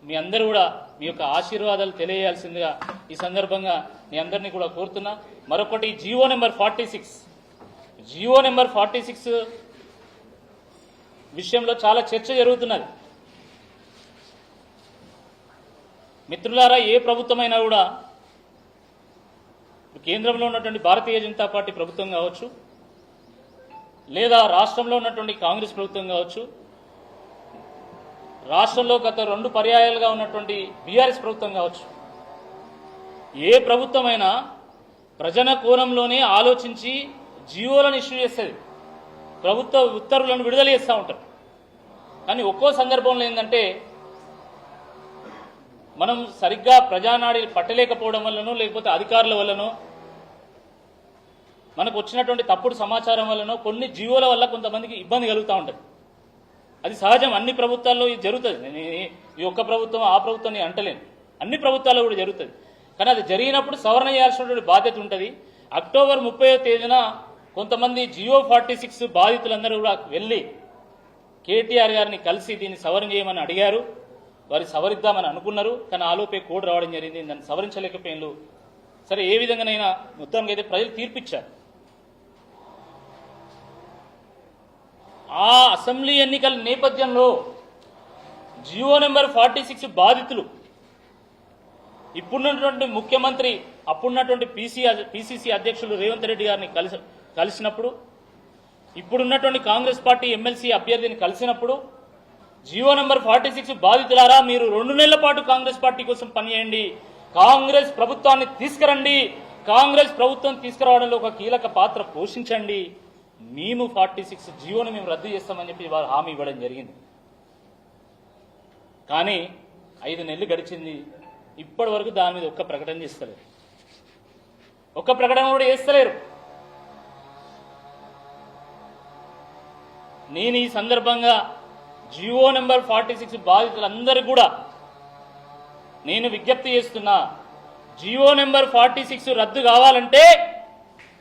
మీ అందరూ కూడా మీ యొక్క ఆశీర్వాదాలు తెలియజేయాల్సిందిగా ఈ సందర్భంగా మీ అందరినీ కూడా కోరుతున్నా. మరొకటి జియో నెంబర్ 46 విషయంలో చాలా చర్చ జరుగుతున్నది. మిత్రులారా, ఏ ప్రభుత్వమైనా కూడా కేంద్రంలో ఉన్నటువంటి భారతీయ జనతా పార్టీ ప్రభుత్వం కావచ్చు, లేదా రాష్ట్రంలో ఉన్నటువంటి కాంగ్రెస్ ప్రభుత్వం కావచ్చు, రాష్ట్రంలో గత 2 పర్యాయాలుగా ఉన్నటువంటి బీఆర్ఎస్ ప్రభుత్వం కావచ్చు, ఏ ప్రభుత్వమైనా ప్రజల కోణంలోనే ఆలోచించి జియోలను ఇష్యూ చేస్తుంది, ప్రభుత్వ ఉత్తర్వులను విడుదల చేస్తూ ఉంటారు. కానీ ఒక్కో సందర్భంలో ఏంటంటే మనం సరిగ్గా ప్రజానాడి పట్టలేకపోవడం వల్లనో, లేకపోతే అధికారుల వల్లనో, మనకు వచ్చినటువంటి తప్పుడు సమాచారం వల్లనో కొన్ని జియోల వల్ల కొంతమందికి ఇబ్బంది కలుగుతూ ఉంటుంది. అది సహజం, అన్ని ప్రభుత్వాల్లో ఇది జరుగుతుంది. ఈ ఒక్క ప్రభుత్వం ఆ ప్రభుత్వం నేను అంటలేను, అన్ని ప్రభుత్వాల్లో కూడా జరుగుతుంది. కానీ అది జరిగినప్పుడు సవరణ చేయాల్సినటువంటి బాధ్యత ఉంటుంది. అక్టోబర్ 30వ తేదీన కొంతమంది జియో 46 బాధితులందరూ కూడా వెళ్ళి కేటీఆర్ గారిని కలిసి దీన్ని సవరణ చేయమని అడిగారు. వారు సవరిద్దామని అనుకున్నారు, కానీ ఆలోపే కోడ్ రావడం జరిగింది, దాన్ని సవరించలేకపోయినారు. సరే, ఏ విధంగానైనా మొత్తానికి అయితే ప్రజలు తీర్పిచ్చారు. ఆ అసెంబ్లీ ఎన్నికల నేపథ్యంలో జియో నెంబర్ 46 బాధితులు ఇప్పుడున్నటువంటి ముఖ్యమంత్రి, అప్పుడున్నటువంటి పిసిసి అధ్యక్షులు రేవంత్ రెడ్డి గారిని కలిసినప్పుడు, ఇప్పుడున్నటువంటి కాంగ్రెస్ పార్టీ ఎమ్మెల్సీ అభ్యర్థిని కలిసినప్పుడు, జియో నెంబర్ 46 బాధితులారా, మీరు 2 నెలల పాటు కాంగ్రెస్ పార్టీ కోసం పనిచేయండి, కాంగ్రెస్ ప్రభుత్వాన్ని తీసుకురండి, కాంగ్రెస్ ప్రభుత్వం తీసుకురావడంలో ఒక కీలక పాత్ర పోషించండి, మేము 46 జియోని మేము రద్దు చేస్తామని చెప్పి వారు హామీ ఇవ్వడం జరిగింది. కానీ 5 నెలలు గడిచింది, ఇప్పటి వరకు దాని మీద ఒక్క ప్రకటన చేస్తలేరు, ఒక్క ప్రకటన కూడా చేస్తలేరు. నేను ఈ సందర్భంగా జియో నెంబర్ 46 బాధితులందరూ కూడా నేను విజ్ఞప్తి చేస్తున్నా, జియో నెంబర్ 46 రద్దు కావాలంటే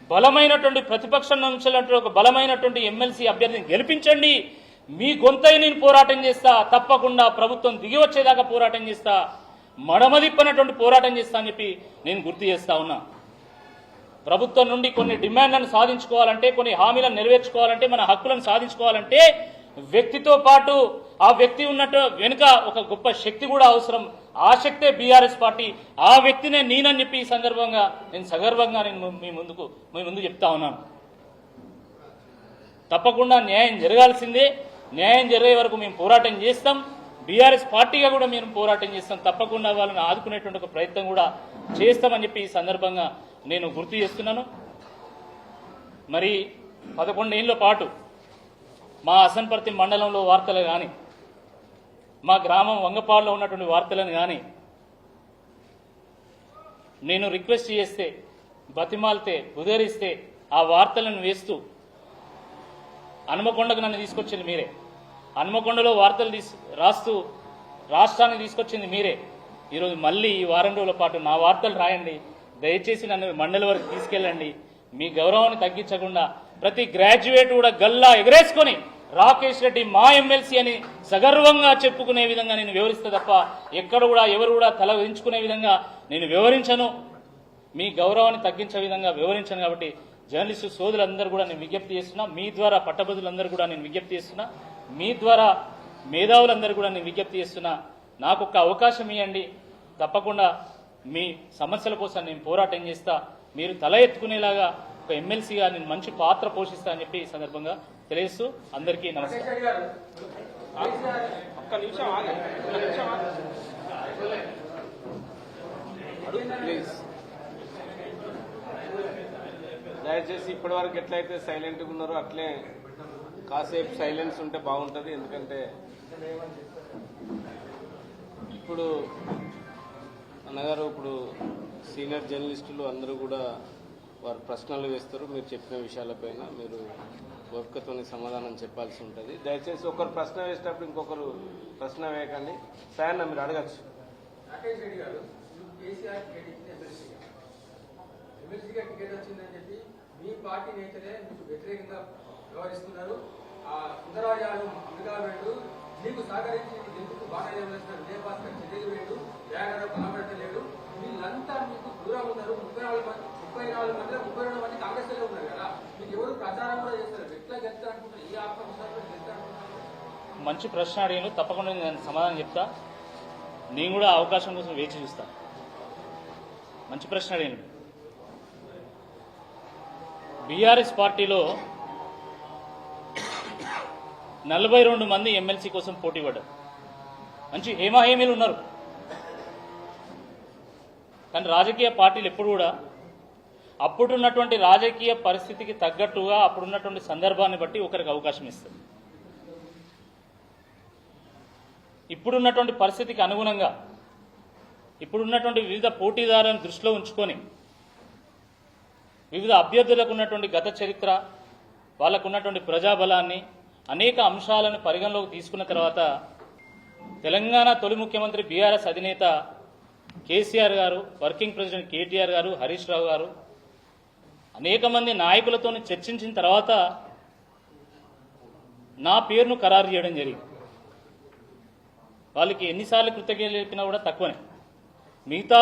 బలమైనటువంటి ప్రతిపక్షం నుంచి ఒక బలమైనటువంటి ఎమ్మెల్సీ అభ్యర్థిని గెలిపించండి, మీ గొంతై నేను పోరాటం చేస్తా, తప్పకుండా ప్రభుత్వం దిగి వచ్చేదాకా పోరాటం చేస్తా, మడమదిప్పనటువంటి పోరాటం చేస్తా అని చెప్పి నేను గుర్తు చేస్తా ఉన్నా. ప్రభుత్వం నుండి కొన్ని డిమాండ్లను సాధించుకోవాలంటే, కొన్ని హామీలను నెరవేర్చుకోవాలంటే, మన హక్కులను సాధించుకోవాలంటే వ్యక్తితో పాటు ఆ వ్యక్తి ఉన్నట్టు వెనుక ఒక గొప్ప శక్తి కూడా అవసరం. ఆ శక్తే బీఆర్ఎస్ పార్టీ, ఆ వ్యక్తినే నేనని చెప్పి ఈ సందర్భంగా నేను సగర్వంగా నేను మీ ముందు చెప్తా ఉన్నాను. తప్పకుండా న్యాయం జరగాల్సిందే, న్యాయం జరిగే వరకు మేము పోరాటం చేస్తాం, బీఆర్ఎస్ పార్టీగా కూడా మేము పోరాటం చేస్తాం, తప్పకుండా వాళ్ళని ఆదుకునేటువంటి ఒక ప్రయత్నం కూడా చేస్తామని చెప్పి ఈ సందర్భంగా నేను గుర్తు చేస్తున్నాను. మరి 11 ఏళ్ల పాటు మా అసన్పర్తి మండలంలో వార్తలు కానీ, మా గ్రామం వంగపాడులో ఉన్నటువంటి వార్తలను కానీ నేను రిక్వెస్ట్ చేస్తే, బతిమాలితే, ఉదరిస్తే ఆ వార్తలను వేస్తూ హన్మకొండకు నన్ను తీసుకొచ్చింది మీరే, హన్మకొండలో వార్తలు రాస్తూ రాష్ట్రాన్ని తీసుకొచ్చింది మీరే. ఈరోజు మళ్ళీ ఈ వారం రోజుల పాటు నా వార్తలు రాయండి, దయచేసి నన్ను మండలి వరకు తీసుకెళ్ళండి. మీ గౌరవాన్ని తగ్గించకుండా ప్రతి గ్రాడ్యుయేట్ కూడా గల్లా ఎగరేసుకొని రాకేష్ రెడ్డి మా ఎమ్మెల్సీ అని సగర్వంగా చెప్పుకునే విధంగా నేను వివరిస్తే తప్ప ఎక్కడ కూడా ఎవరు కూడా తల వించుకునే విధంగా నేను వివరించను, మీ గౌరవాన్ని తగ్గించే విధంగా వివరించను. కాబట్టి జర్నలిస్టు సోదరులందరూ కూడా నేను విజ్ఞప్తి చేస్తున్నా, మీ ద్వారా పట్టభద్రులందరూ కూడా నేను విజ్ఞప్తి చేస్తున్నా, మీ ద్వారా మేధావులందరూ కూడా నేను విజ్ఞప్తి చేస్తున్నా, నాకు ఒక అవకాశం ఇవ్వండి, తప్పకుండా మీ సమస్యల కోసం నేను పోరాటం చేస్తా, మీరు తల ఎత్తుకునేలాగా ఒక ఎమ్మెల్సీగా నేను మంచి పాత్ర పోషిస్తా అని చెప్పి ఈ సందర్భంగా తెలియజేస్తూ అందరికీ నమస్కారం. దయచేసి ఇప్పటి వరకు ఎట్లయితే సైలెంట్గా ఉన్నారో అట్లే కాసేపు సైలెన్స్ ఉంటే బాగుంటుంది. ఎందుకంటే ఇప్పుడు అన్నగారు, ఇప్పుడు సీనియర్ జర్నలిస్టులు అందరూ కూడా వారు ప్రశ్నలు వేస్తారు, మీరు చెప్పిన విషయాలపైన మీరు ఓపికతో సమాధానం చెప్పాల్సి ఉంటుంది. దయచేసి ఒకరు ప్రశ్న వేసేటప్పుడు ఇంకొకరు ప్రశ్న వేయకండి. సాయన్న మీరు అడగచ్చు. రాకేష్ రెడ్డి గారు కేసీఆర్ ఎమ్మెల్సీగా టికెట్ వచ్చిందని చెప్పి మీ పార్టీ నేతలే మీకు వ్యతిరేకంగా వ్యవహరిస్తున్నారు. ఆ సుందరరాజు అమెరికా మీకు సహకరించి ఎందుకు బాగా చేయవలసిన విజయభాస్కర్ చర్యలు వేడు, దయాగారు కనబడటలేడు, వీళ్ళంతా మీకు దూరం ఉన్నారు. 34 మందిలో 32 మంది కాంగ్రెస్ లో ఉన్నారు కదా, మీకు ఎవరు ప్రచారం కూడా చేస్తారు, ఎట్లా గెలుస్తారు అనుకుంటారు, ఈ ఆత్మవిశ్వాసంలో గెలుస్తారు అనుకుంటున్నారు? మంచి ప్రశ్న అడిగాను, తప్పకుండా నేను సమాధానం చెప్తా. నేను కూడా అవకాశం కోసం వేచి చూస్తా. మంచి ప్రశ్న అడిగాను. బీఆర్ఎస్ పార్టీలో 42 మంది ఎమ్మెల్సీ కోసం పోటీ పడ్డారు. మంచి హేమాహేమీలు ఉన్నారు. కానీ రాజకీయ పార్టీలు ఎప్పుడు కూడా అప్పుడున్నటువంటి రాజకీయ పరిస్థితికి తగ్గట్టుగా, అప్పుడున్నటువంటి సందర్భాన్ని బట్టి ఒకరికి అవకాశం ఇస్తారు. ఇప్పుడున్నటువంటి పరిస్థితికి అనుగుణంగా, ఇప్పుడున్నటువంటి వివిధ పోటీదారులను దృష్టిలో ఉంచుకొని, వివిధ అభ్యర్థులకు ఉన్నటువంటి గత చరిత్ర, వాళ్ళకు ఉన్నటువంటి ప్రజాబలాన్ని, అనేక అంశాలను పరిగణలోకి తీసుకున్న తర్వాత తెలంగాణ తొలి ముఖ్యమంత్రి బీఆర్ఎస్ అధినేత కేసీఆర్ గారు, వర్కింగ్ ప్రెసిడెంట్ కేటీఆర్ గారు, హరీష్ రావు గారు అనేక మంది నాయకులతో చర్చించిన తర్వాత నా పేరును ఖరారు చేయడం జరిగింది. వాళ్ళకి ఎన్నిసార్లు కృతజ్ఞతలు చెప్పినా కూడా తక్కువనే. మిగతా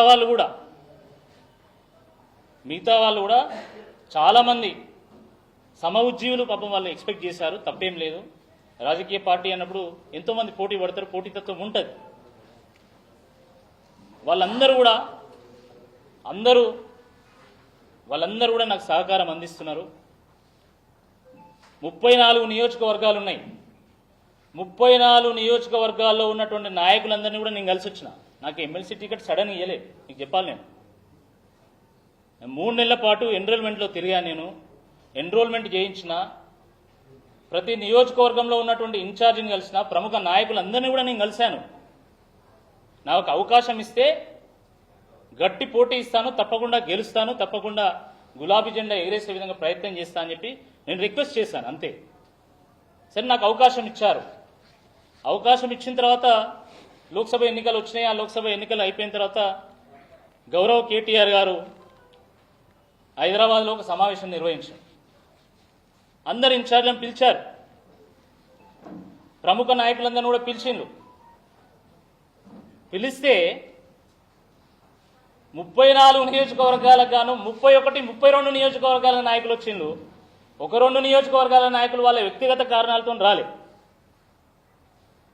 వాళ్ళు కూడా చాలామంది సమ ఉద్యోగులు పాపం వాళ్ళు ఎక్స్పెక్ట్ చేశారు, తప్పేం లేదు. రాజకీయ పార్టీ అన్నప్పుడు ఎంతోమంది పోటీ పడతారు, పోటీతత్వం ఉంటుంది. వాళ్ళందరూ కూడా నాకు సహకారం అందిస్తున్నారు. 34 నియోజకవర్గాలు ఉన్నాయి. 34 నియోజకవర్గాల్లో ఉన్నటువంటి నాయకులందరినీ కూడా నేను కలిసి వచ్చిన. నాకు ఎమ్మెల్సీ టికెట్ సడన్ ఇవ్వలేదు, మీకు చెప్పాలి. నేను 3 నెలల పాటు ఎన్రోల్మెంట్లో తిరిగాను. నేను ఎన్రోల్మెంట్ చేయించిన, ప్రతి నియోజకవర్గంలో ఉన్నటువంటి ఇన్ఛార్జిని కలిసిన, ప్రముఖ నాయకులందరినీ కూడా నేను కలిశాను. నాకు అవకాశం ఇస్తే గట్టి పోటీ ఇస్తాను, తప్పకుండా గెలుస్తాను, తప్పకుండా గులాబీ జెండా ఎగిరేసే విధంగా ప్రయత్నం చేస్తా అని చెప్పి నేను రిక్వెస్ట్ చేశాను, అంతే. సరే, నాకు అవకాశం ఇచ్చారు. అవకాశం ఇచ్చిన తర్వాత లోక్సభ ఎన్నికలు వచ్చినాయి. ఆ లోక్సభ ఎన్నికలు అయిపోయిన తర్వాత గౌరవ్ కేటీఆర్ గారు హైదరాబాద్లో ఒక సమావేశం నిర్వహించారు. అందరు ఇన్ఛార్జ్లను పిలిచారు, ప్రముఖ నాయకులందరినీ కూడా పిలిచిండ్రు. పిలిస్తే 34 నియోజకవర్గాలకు గాను 31, 32 నియోజకవర్గాల నాయకులు వచ్చిండ్రు. 1-2 నియోజకవర్గాల నాయకులు వాళ్ళ వ్యక్తిగత కారణాలతో రాలే.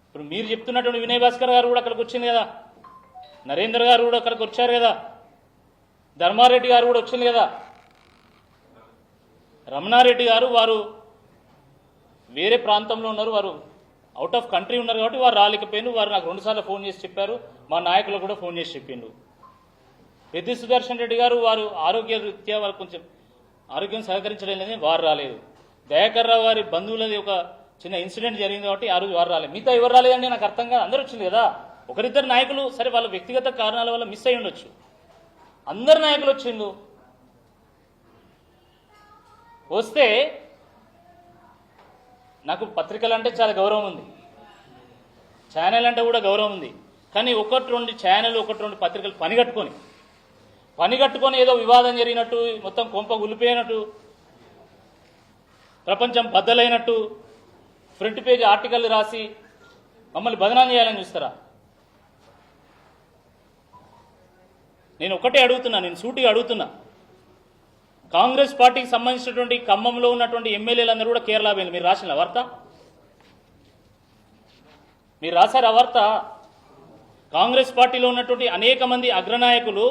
ఇప్పుడు మీరు చెప్తున్నటువంటి వినయ్ భాస్కర్ గారు కూడా అక్కడికి వచ్చింది కదా, నరేంద్ర గారు కూడా అక్కడికి వచ్చారు కదా, ధర్మారెడ్డి గారు కూడా వచ్చింది కదా, రమణారెడ్డి గారు వారు వేరే ప్రాంతంలో ఉన్నారు, వారు అవుట్ ఆఫ్ కంట్రీ ఉన్నారు కాబట్టి వారు రాలేకపోయినారు. వారు నాకు 2 సార్లు ఫోన్ చేసి చెప్పారు, మా నాయకులకు కూడా ఫోన్ చేసి చెప్పిండు. పెద్ది సుదర్శన్ రెడ్డి గారు వారు ఆరోగ్య రీత్యా వారు కొంచెం ఆరోగ్యం సహకరించడం లేదని వారు రాలేదు. దయాకర్ రావు గారి బంధువులది ఒక చిన్న ఇన్సిడెంట్ జరిగింది కాబట్టి ఆ రోజు వారు రాలేదు. మిగతా ఎవరు రాలేదండి నాకు అర్థం కాదు. అందరూ వచ్చింది కదా, ఒకరిద్దరు నాయకులు సరే వాళ్ళ వ్యక్తిగత కారణాల వల్ల మిస్ అయి ఉండొచ్చు, అందరు నాయకులు వచ్చిండు. వస్తే నాకు పత్రికలు అంటే చాలా గౌరవం ఉంది, ఛానల్ అంటే కూడా గౌరవం ఉంది. కానీ 1-2 ఛానల్ 1-2 పత్రికలు పనిగట్టుకొని ఏదో వివాదం జరిగినట్టు, మొత్తం కొంప గుల్లిపోయినట్టు, ప్రపంచం బద్దలైనట్టు ఫ్రంట్ పేజ్ ఆర్టికల్ రాసి మమ్మల్ని బదనాం చేయాలని చూస్తారా? నేను ఒకటే అడుగుతున్నా, నేను సూటిగా అడుగుతున్నా. కాంగ్రెస్ పార్టీకి సంబంధించినటువంటి ఖమ్మంలో ఉన్నటువంటి ఎమ్మెల్యేలందరూ కూడా కేరళ పోయింది. మీరు రాసిన వార్త, మీరు రాశారు ఆ వార్త. కాంగ్రెస్ పార్టీలో ఉన్నటువంటి అనేక మంది అగ్రనాయకులు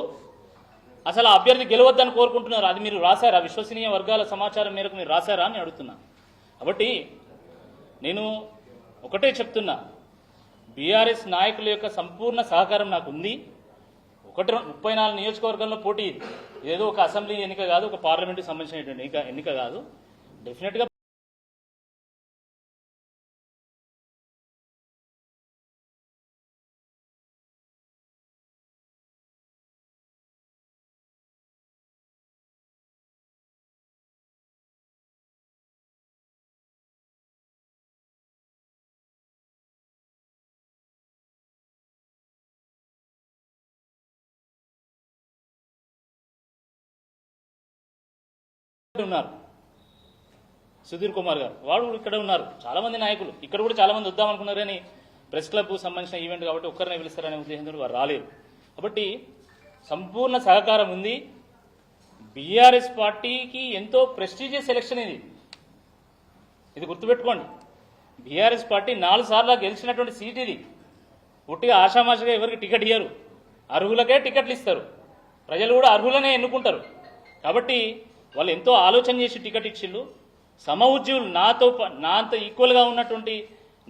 అసలు ఆ అభ్యర్థి గెలవద్దని కోరుకుంటున్నారు. అది మీరు రాశారా? విశ్వసనీయ వర్గాల సమాచారం మేరకు మీరు రాశారా అని అడుగుతున్నా. కాబట్టి నేను ఒకటే చెప్తున్నా, బీఆర్ఎస్ నాయకుల యొక్క సంపూర్ణ సహకారం నాకు ఉంది. 34 నియోజకవర్గంలో పోటీ, ఏదో ఒక అసెంబ్లీ ఎన్నిక కాదు, ఒక పార్లమెంటుకి సంబంధించినటువంటి ఎన్నిక కాదు. డెఫినెట్గా ఉన్నారు. సుధీర్ కుమార్ గారు వాడు ఇక్కడ ఉన్నారు. చాలా మంది నాయకులు ఇక్కడ కూడా చాలా మంది వద్దామనుకున్నారు, కానీ ప్రెస్ క్లబ్ సంబంధించిన ఈవెంట్ కాబట్టి ఒక్కరినే పిలుస్తారనే ఉద్దేశంతో వారు రాలేదు. కాబట్టి సంపూర్ణ సహకారం ఉంది. బీఆర్ఎస్ పార్టీకి ఎంతో ప్రెస్టీజియస్ ఎలక్షన్ ఇది గుర్తుపెట్టుకోండి. బీఆర్ఎస్ పార్టీ 4 సార్లు గెలిచినటువంటి సీట్ ఇది. ఒట్టిగా ఆషామాషిగా ఎవరికి టికెట్ ఇయ్యరు, అర్హులకే టికెట్లు ఇస్తారు. ప్రజలు కూడా అర్హులనే ఎన్నుకుంటారు. కాబట్టి వాళ్ళు ఎంతో ఆలోచన చేసి టికెట్ ఇచ్చిళ్ళు. సమ ఉద్యోగులు నాతో ఈక్వల్గా ఉన్నటువంటి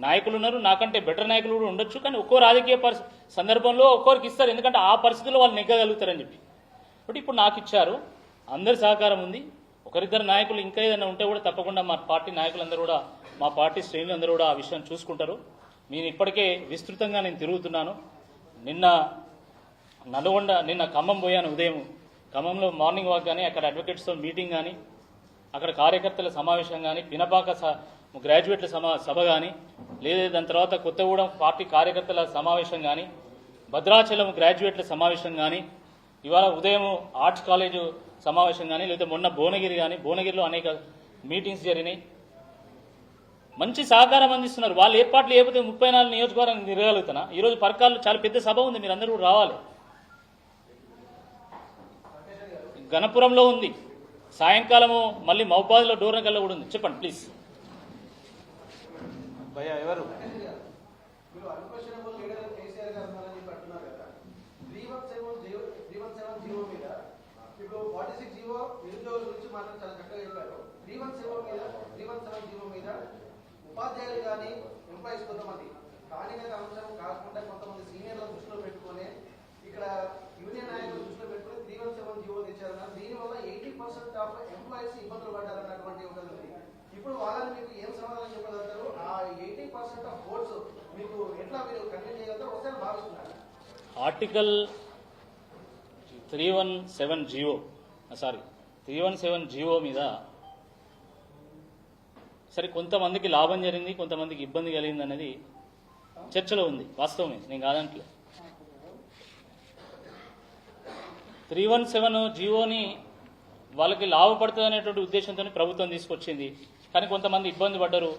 నాయకులు ఉన్నారు, నాకంటే బెటర్ నాయకులు కూడా ఉండొచ్చు. కానీ ఒక్కో రాజకీయ సందర్భంలో ఒక్కొరికి ఇస్తారు, ఎందుకంటే ఆ పరిస్థితుల్లో వాళ్ళు నెగ్గగలుగుతారని చెప్పి. కాబట్టి ఇప్పుడు నాకు ఇచ్చారు, అందరి సహకారం ఉంది. ఒకరిద్దరు నాయకులు ఇంకా ఏదైనా ఉంటే కూడా తప్పకుండా మా పార్టీ నాయకులందరూ కూడా, మా పార్టీ శ్రేణులందరూ కూడా ఆ విషయం చూసుకుంటారు. నేను ఇప్పటికే విస్తృతంగా నేను తిరుగుతున్నాను. నిన్న ఖమ్మం పోయాను. ఉదయం ఖమ్మంలో మార్నింగ్ వాక్ కానీ, అక్కడ అడ్వకేట్స్తో మీటింగ్ కానీ, అక్కడ కార్యకర్తల సమావేశం కానీ, పినపాక గ్రాడ్యుయేట్ల సభ కానీ, లేదా దాని తర్వాత కొత్తగూడెం పార్టీ కార్యకర్తల సమావేశం కానీ, భద్రాచలం గ్రాడ్యుయేట్ల సమావేశం కానీ, ఇవాళ ఉదయం ఆర్ట్స్ కాలేజు సమావేశం కానీ, లేదా మొన్న భువనగిరి కానీ, భువనగిరిలో అనేక మీటింగ్స్ జరిగినాయి. మంచి సహకారం అందిస్తున్నారు. వాళ్ళు ఏర్పాట్లు లేకపోతే 34 నియోజకవర్గాన్ని తిరగలుగుతున్నా. ఈరోజు పరకాల్లో చాలా పెద్ద సభ ఉంది, మీరు అందరూ కూడా రావాలి. గణపురంలో ఉంది, సాయంకాలము మళ్ళీ మహబాద్లో డోర్నకల్లో కూడా ఉంది. చెప్పండి ప్లీజ్. భయ్యా ఎవరు మీరు అన్క్వశ్చనబుల్ లీడర్ కేసీఆర్ గారు ఉన్నారని చెప్పి అంటున్నారు కదా. 317 జీవో మీద ఇప్పుడు 46 జీవో నిరుద్యోగుల గురించి మాత్రం చాలా చక్కగా చెప్పారు. 317 జీవో మీద ఉపాధ్యాయులు కానీ ఎంప్లాయీస్ కొంతమంది స్థానిక అంశం కాకుండా కొంతమంది సీనియర్లను దృష్టిలో పెట్టుకుని ఇక్కడ యూనియన్ నాయకులు దృష్టిలో పెట్టుకుని 317 జీవో తెచ్చారన్నారు. దీనివల్ల 80% ఆఫ్ ఎంప్లాయీస్ ఇబ్బందులు పడ్డారన్నటువంటి ఒక ఉంది. ఇప్పుడు వాళ్ళని మీకు ఏం సమాధానం చెప్పగలుగుతారు? ఆ 80% ఆఫ్ ఓట్స్ మీకు ఎట్లా మీరు కన్విన్స్ చేయగలుగుతారు ఒకసారి భావిస్తున్నారు? ఆర్టికల్ 317 జీవో మీద సరే కొంతమందికి లాభం జరిగింది, కొంతమందికి ఇబ్బంది కలిగింది అనేది చర్చలో ఉంది. వాస్తవమే, నేను కాదంటలే. 317 జీవోని వాళ్ళకి లాభపడుతుంది అనేటువంటి ఉద్దేశంతో ప్రభుత్వం తీసుకొచ్చింది. కానీ కొంతమంది ఇబ్బంది పడ్డారు.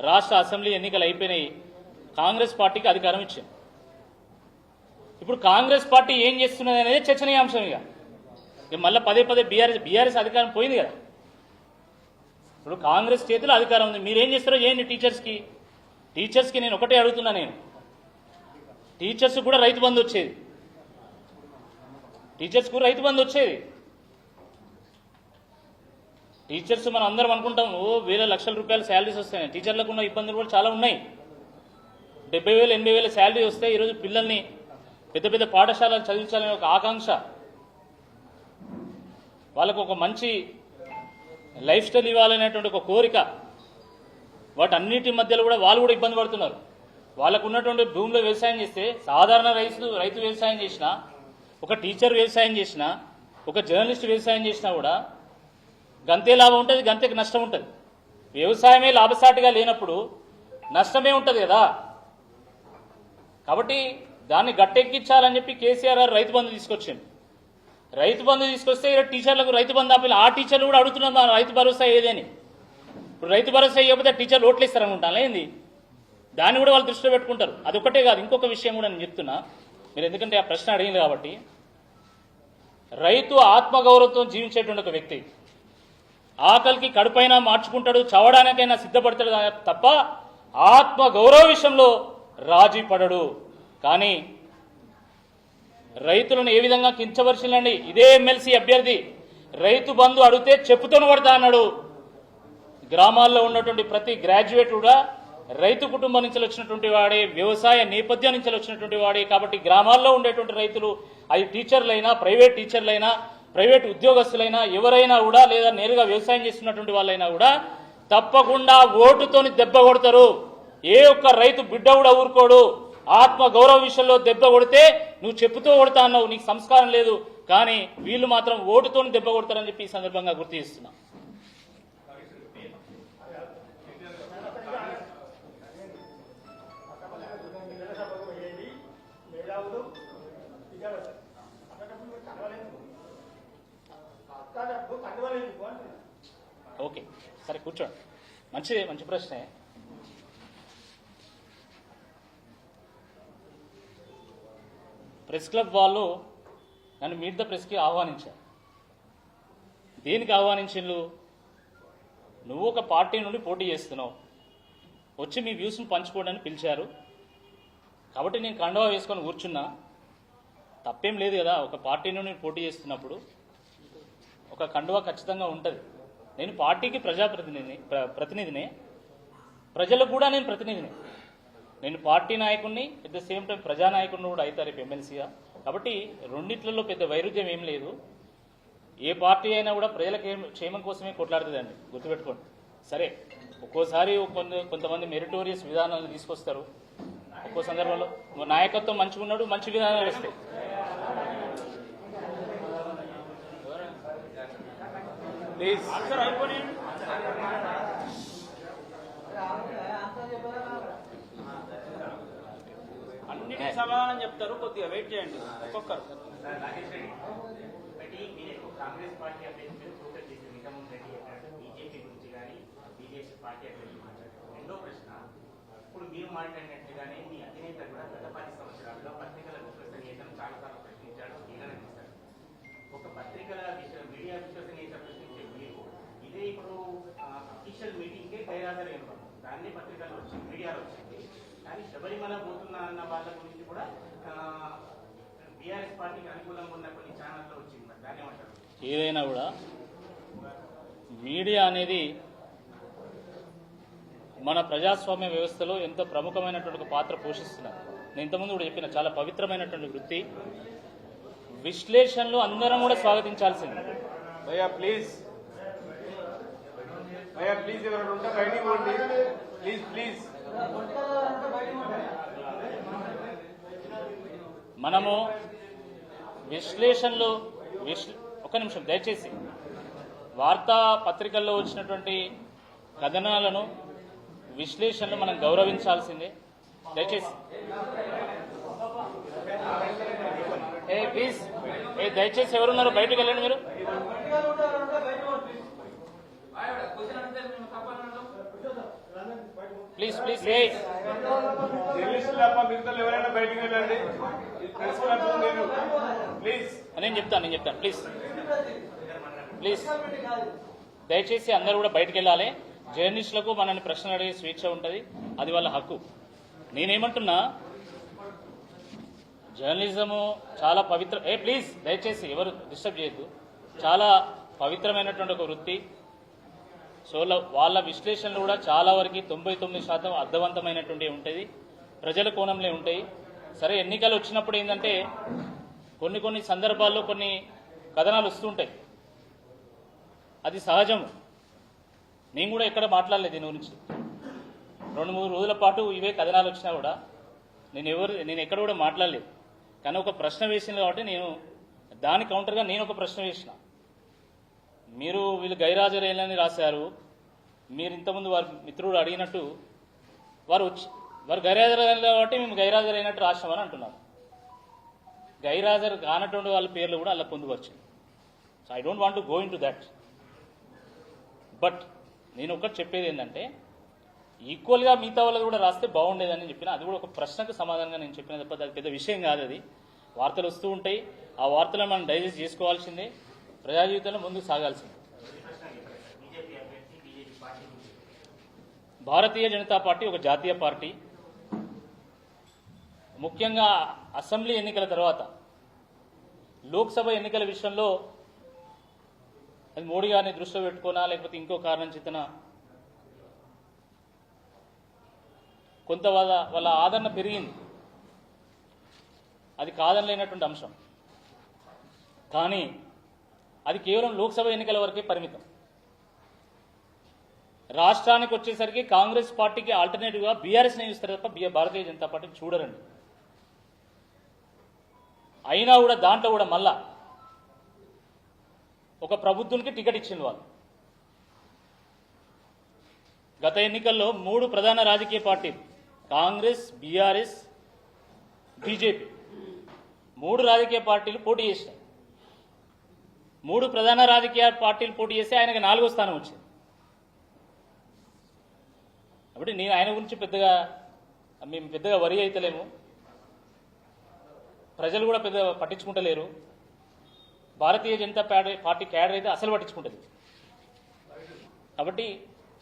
రాష్ట్ర అసెంబ్లీ ఎన్నికలు అయిపోయినాయి, కాంగ్రెస్ పార్టీకి అధికారం ఇచ్చింది. ఇప్పుడు కాంగ్రెస్ పార్టీ ఏం చేస్తున్నది అనేది చర్చనీయాంశం. ఇక మళ్ళీ పదే బీఆర్ఎస్ అధికారం పోయింది కదా. ఇప్పుడు కాంగ్రెస్ చేతిలో అధికారం ఉంది. మీరేం చేస్తారో చేయండి. టీచర్స్కి నేను ఒకటే అడుగుతున్నా. నేను టీచర్స్ కూడా రైతు బంధు వచ్చేది. టీచర్స్ మనం అందరం అనుకుంటాం వేల లక్షల రూపాయల శాలరీస్ వస్తాయి. టీచర్లకు ఉన్న ఇబ్బందులు కూడా చాలా ఉన్నాయి. 70,000 80,000 శాలరీ వస్తే ఈరోజు పిల్లల్ని పెద్ద పెద్ద పాఠశాలలు చదివించాలనే ఒక ఆకాంక్ష, వాళ్ళకు ఒక మంచి లైఫ్ స్టైల్ ఇవ్వాలనేటువంటి ఒక కోరిక, వాటన్నిటి మధ్యలో కూడా వాళ్ళు కూడా ఇబ్బంది పడుతున్నారు. వాళ్ళకు ఉన్నటువంటి భూమిలో వ్యవసాయం చేస్తే సాధారణ రైతు వ్యవసాయం చేసినా, ఒక టీచర్ వ్యవసాయం చేసినా, ఒక జర్నలిస్ట్ వ్యవసాయం చేసినా కూడా గంతే లాభం ఉంటుంది, గంతేకి నష్టం ఉంటుంది. వ్యవసాయమే లాభసాటిగా లేనప్పుడు నష్టమే ఉంటుంది కదా. కాబట్టి దాన్ని గట్టెక్కించాలని చెప్పి కేసీఆర్ గారు రైతు బంధు తీసుకొచ్చింది. రైతు బంధు తీసుకొస్తే టీచర్లకు రైతు బంధు ఆపి ఆ టీచర్లు కూడా అడుగుతున్నారు మా రైతు భరోసా ఏదని. ఇప్పుడు రైతు భరోసా ఇవ్వకపోతే టీచర్లు ఓట్లు ఇస్తారనుకుంటాను. ఏంది దాన్ని కూడా వాళ్ళు దృష్టిలో పెట్టుకుంటారు. అదొక్కటే కాదు, ఇంకొక విషయం కూడా నేను చెప్తున్నా. మీరు ఎందుకంటే ఆ ప్రశ్న అడిగింది కాబట్టి, రైతు ఆత్మగౌరవంతో జీవించేటువంటి ఒక వ్యక్తి ఆకలికి కడుపైనా మార్చుకుంటాడు, చవడానికైనా సిద్ధపడతాడు తప్ప ఆత్మగౌరవ విషయంలో రాజీ పడడు. కానీ రైతులను ఏ విధంగా కించపరిచిందండి. ఇదే ఎమ్మెల్సీ అభ్యర్థి రైతు బంధు అడిగితే చెప్పుతోను పడతా అన్నాడు. గ్రామాల్లో ఉన్నటువంటి ప్రతి గ్రాడ్యుయేట్ కూడా రైతు కుటుంబం నుంచి వచ్చినటువంటి వాడే, వ్యవసాయ నేపథ్యం నుంచి వచ్చినటువంటి వాడే. కాబట్టి గ్రామాల్లో ఉండేటువంటి రైతులు, అది టీచర్లైనా, ప్రైవేట్ టీచర్లైనా, ప్రైవేట్ ఉద్యోగస్తులైనా, ఎవరైనా కూడా, లేదా నేరుగా వ్యవసాయం చేస్తున్నటువంటి వాళ్ళైనా కూడా తప్పకుండా ఓటుతోని దెబ్బ కొడతారు. ఏ ఒక్క రైతు బిడ్డ కూడా ఊరుకోడు. ఆత్మ గౌరవ విషయంలో దెబ్బ కొడితే నువ్వు చెప్పుతూ కొడతా అన్నావు, నీకు సంస్కారం లేదు. కానీ వీళ్ళు మాత్రం ఓటుతోని దెబ్బ కొడతారని చెప్పి ఈ సందర్భంగా గుర్తు చేస్తున్నా. ఓకే, సరే కూర్చోండి. మంచి ప్రశ్నే. ప్రెస్ క్లబ్ వాళ్ళు నన్ను మీట్ ద ప్రెస్కి ఆహ్వానించారు. దేనికి ఆహ్వానించిండ్రు? నువ్వు ఒక పార్టీ నుండి పోటీ చేస్తున్నావు, వచ్చి మీ వ్యూస్ను పంచుకోవడానికి పిలిచారు. కాబట్టి నేను కండువా వేసుకొని కూర్చున్నా. తప్పేం లేదు కదా, ఒక పార్టీ నుండి నేను పోటీ చేస్తున్నప్పుడు ఒక కండువా ఖచ్చితంగా ఉంటుంది. నేను పార్టీకి ప్రతినిధినే, ప్రజలకు కూడా నేను ప్రతినిధిని. నేను పార్టీ నాయకుడిని, ఎట్ ద సేమ్ టైం ప్రజానాయకుడిని కూడా అవుతారు రేపు ఎమ్మెల్సీగా. కాబట్టి రెండిట్లలో పెద్ద వైరుధ్యం ఏం లేదు. ఏ పార్టీ అయినా కూడా ప్రజల క్షేమం కోసమే కొట్లాడుతుందండి, గుర్తుపెట్టుకోండి. సరే, ఒక్కోసారి కొంతమంది మెరిటోరియస్ విధానాలను తీసుకొస్తారు. ఒక్కో సందర్భంలో నాయకత్వం మంచిగా ఉన్నాడు, మంచి విధానాలు వస్తాయి. ప్లీజ్ సమాధానం చెప్తారు, కొద్దిగా వెయిట్ చేయండి ఒక్కొక్కరు. నాగేష్ రెడ్డి ఒకటి మీరు కాంగ్రెస్ పార్టీ అభ్యర్థి మీద ఫోకస్ చేసి నిజామున్ రెడ్డి బీజేపీ గురించి కానీ బీజేపీ పార్టీ అభ్యర్థి మాట్లాడారు. రెండో ప్రశ్న, ఇప్పుడు మీరు మాట్లాడినట్టుగానే మీ అధినేత కూడా గత 10 సంవత్సరాల్లో పత్రికల విశ్వసనీయతను చాలాసార్లు ప్రశ్నించాడు, నిరాకరించాడు. ఒక పత్రికల మీడియా విశ్వసనీయత ప్రశ్నించే మీరు ఇదే ఇప్పుడు అఫీషియల్ మీటింగ్కే గైరాజరైన దాన్ని పత్రికల్లో వచ్చింది, మీడియాలో వచ్చింది. కానీ శబరిమల పోతున్నా అన్న వాళ్ళ గురించి కూడా బీఆర్ఎస్ పార్టీకి అనుకూలంగా ఉన్న కొన్ని ఛానల్లో వచ్చింది. మరి దాన్ని ఏమంటారు? ఏదైనా కూడా మీడియా అనేది మన ప్రజాస్వామ్య వ్యవస్థలో ఎంతో ప్రముఖమైనటువంటి ఒక పాత్ర పోషిస్తున్నారు. నేను ఇంతకుముందు కూడా చెప్పిన చాలా పవిత్రమైనటువంటి వృత్తి. విశ్లేషణలు అందరం కూడా స్వాగతించాల్సింది. భయ్యా ప్లీజ్, భయ్యా ప్లీజ్, ఎవరైనా ఉంటే బయటికి పోండి ప్లీజ్ ప్లీజ్. మనము విశ్లేషణలు ఒక నిమిషం దయచేసి వార్తా పత్రికల్లో వచ్చినటువంటి కథనాలను విశ్లేషణలు మనం గౌరవించాల్సిందే. దయచేసి ప్లీజ్ దయచేసి ఎవరున్నారు బయటకు వెళ్ళండి మీరు. ప్లీజ్ ప్లీజ్ ఎవరైనా బయటికి వెళ్ళండి ప్లీజ్. నేను చెప్తాను ప్లీజ్ ప్లీజ్ దయచేసి అందరూ కూడా బయటకు వెళ్ళాలి. జర్నలిస్టులకు మనల్ని ప్రశ్నలు అడిగే స్వేచ్ఛ ఉంటుంది, అది వాళ్ళ హక్కు. నేనేమంటున్నా, జర్నలిజము చాలా పవిత్ర. ప్లీజ్ దయచేసి ఎవరు డిస్టర్బ్ చేయొద్దు. చాలా పవిత్రమైనటువంటి ఒక వృత్తి. సో వాళ్ళ విశ్లేషణలు కూడా చాలా వరకు 99% అర్థవంతమైనటువంటి ఉంటుంది, ప్రజల కోణంలో ఉంటాయి. సరే, ఎన్నికలు వచ్చినప్పుడు ఏంటంటే కొన్ని సందర్భాల్లో కొన్ని కథనాలు వస్తుంటాయి, అది సహజము. నేను కూడా ఎక్కడ మాట్లాడలేదు దీని గురించి. 2-3 రోజుల పాటు ఇవే కథనాలు వచ్చినా కూడా నేను ఎక్కడ కూడా మాట్లాడలేదు. కానీ ఒక ప్రశ్న వేసింది కాబట్టి నేను దాని కౌంటర్గా నేను ఒక ప్రశ్న వేసిన. మీరు వీళ్ళు గైరాజరైనని రాశారు, మీరు ఇంతకుముందు వారి మిత్రుడు అడిగినట్టు వారు గైరాజరైన కాబట్టి మేము గైరాజరైనట్టు రాశామని అంటున్నారు. గైరాజర్ కానటువంటి వాళ్ళ పేర్లు కూడా అలా పొందుపరిచింది. So I don't want to go into that. But నేను ఒకటి చెప్పేది ఏంటంటే, ఈక్వల్గా మిగతా వాళ్ళది కూడా రాస్తే బాగుండేదని చెప్పిన. అది కూడా ఒక ప్రశ్నకు సమాధానంగా నేను చెప్పిన తప్ప అది పెద్ద విషయం కాదు. అది వార్తలు వస్తూ ఉంటాయి, ఆ వార్తలను మనం డైజెస్ట్ చేసుకోవాల్సిందే, ప్రజా జీవితంలో ముందుకు సాగాల్సిందే. భారతీయ జనతా పార్టీ ఒక జాతీయ పార్టీ. ముఖ్యంగా అసెంబ్లీ ఎన్నికల తర్వాత లోక్సభ ఎన్నికల విషయంలో అది మోడీ గారిని దృష్టిలో పెట్టుకోనా లేకపోతే ఇంకో కారణం చేతన కొంత వాళ్ళ ఆదరణ పెరిగింది, అది కాదనలేనటువంటి అంశం. కానీ అది కేవలం లోక్సభ ఎన్నికల వరకే పరిమితం. రాష్ట్రానికి వచ్చేసరికి కాంగ్రెస్ పార్టీకి ఆల్టర్నేటివ్గా బీఆర్ఎస్ని చూస్తారు తప్ప భారతీయ జనతా పార్టీని చూడరండి. అయినా కూడా దాంట్లో కూడా మళ్ళా ఒక ప్రబుద్ధునికి టికెట్ ఇచ్చింది వాళ్ళు. గత ఎన్నికల్లో 3 ప్రధాన రాజకీయ పార్టీలు కాంగ్రెస్, బీఆర్ఎస్, బీజేపీ 3 రాజకీయ పార్టీలు పోటీ చేశాయి. 3 ప్రధాన రాజకీయ పార్టీలు పోటీ చేస్తే ఆయనకు 4వ స్థానం వచ్చింది. కాబట్టి నేను ఆయన గురించి మేము పెద్దగా వరి అయితలేము, ప్రజలు కూడా పెద్ద పట్టించుకుంటలేరు. భారతీయ జనతా పార్టీ క్యాడర్ అయితే అసలు పట్టించుకుంటుంది. కాబట్టి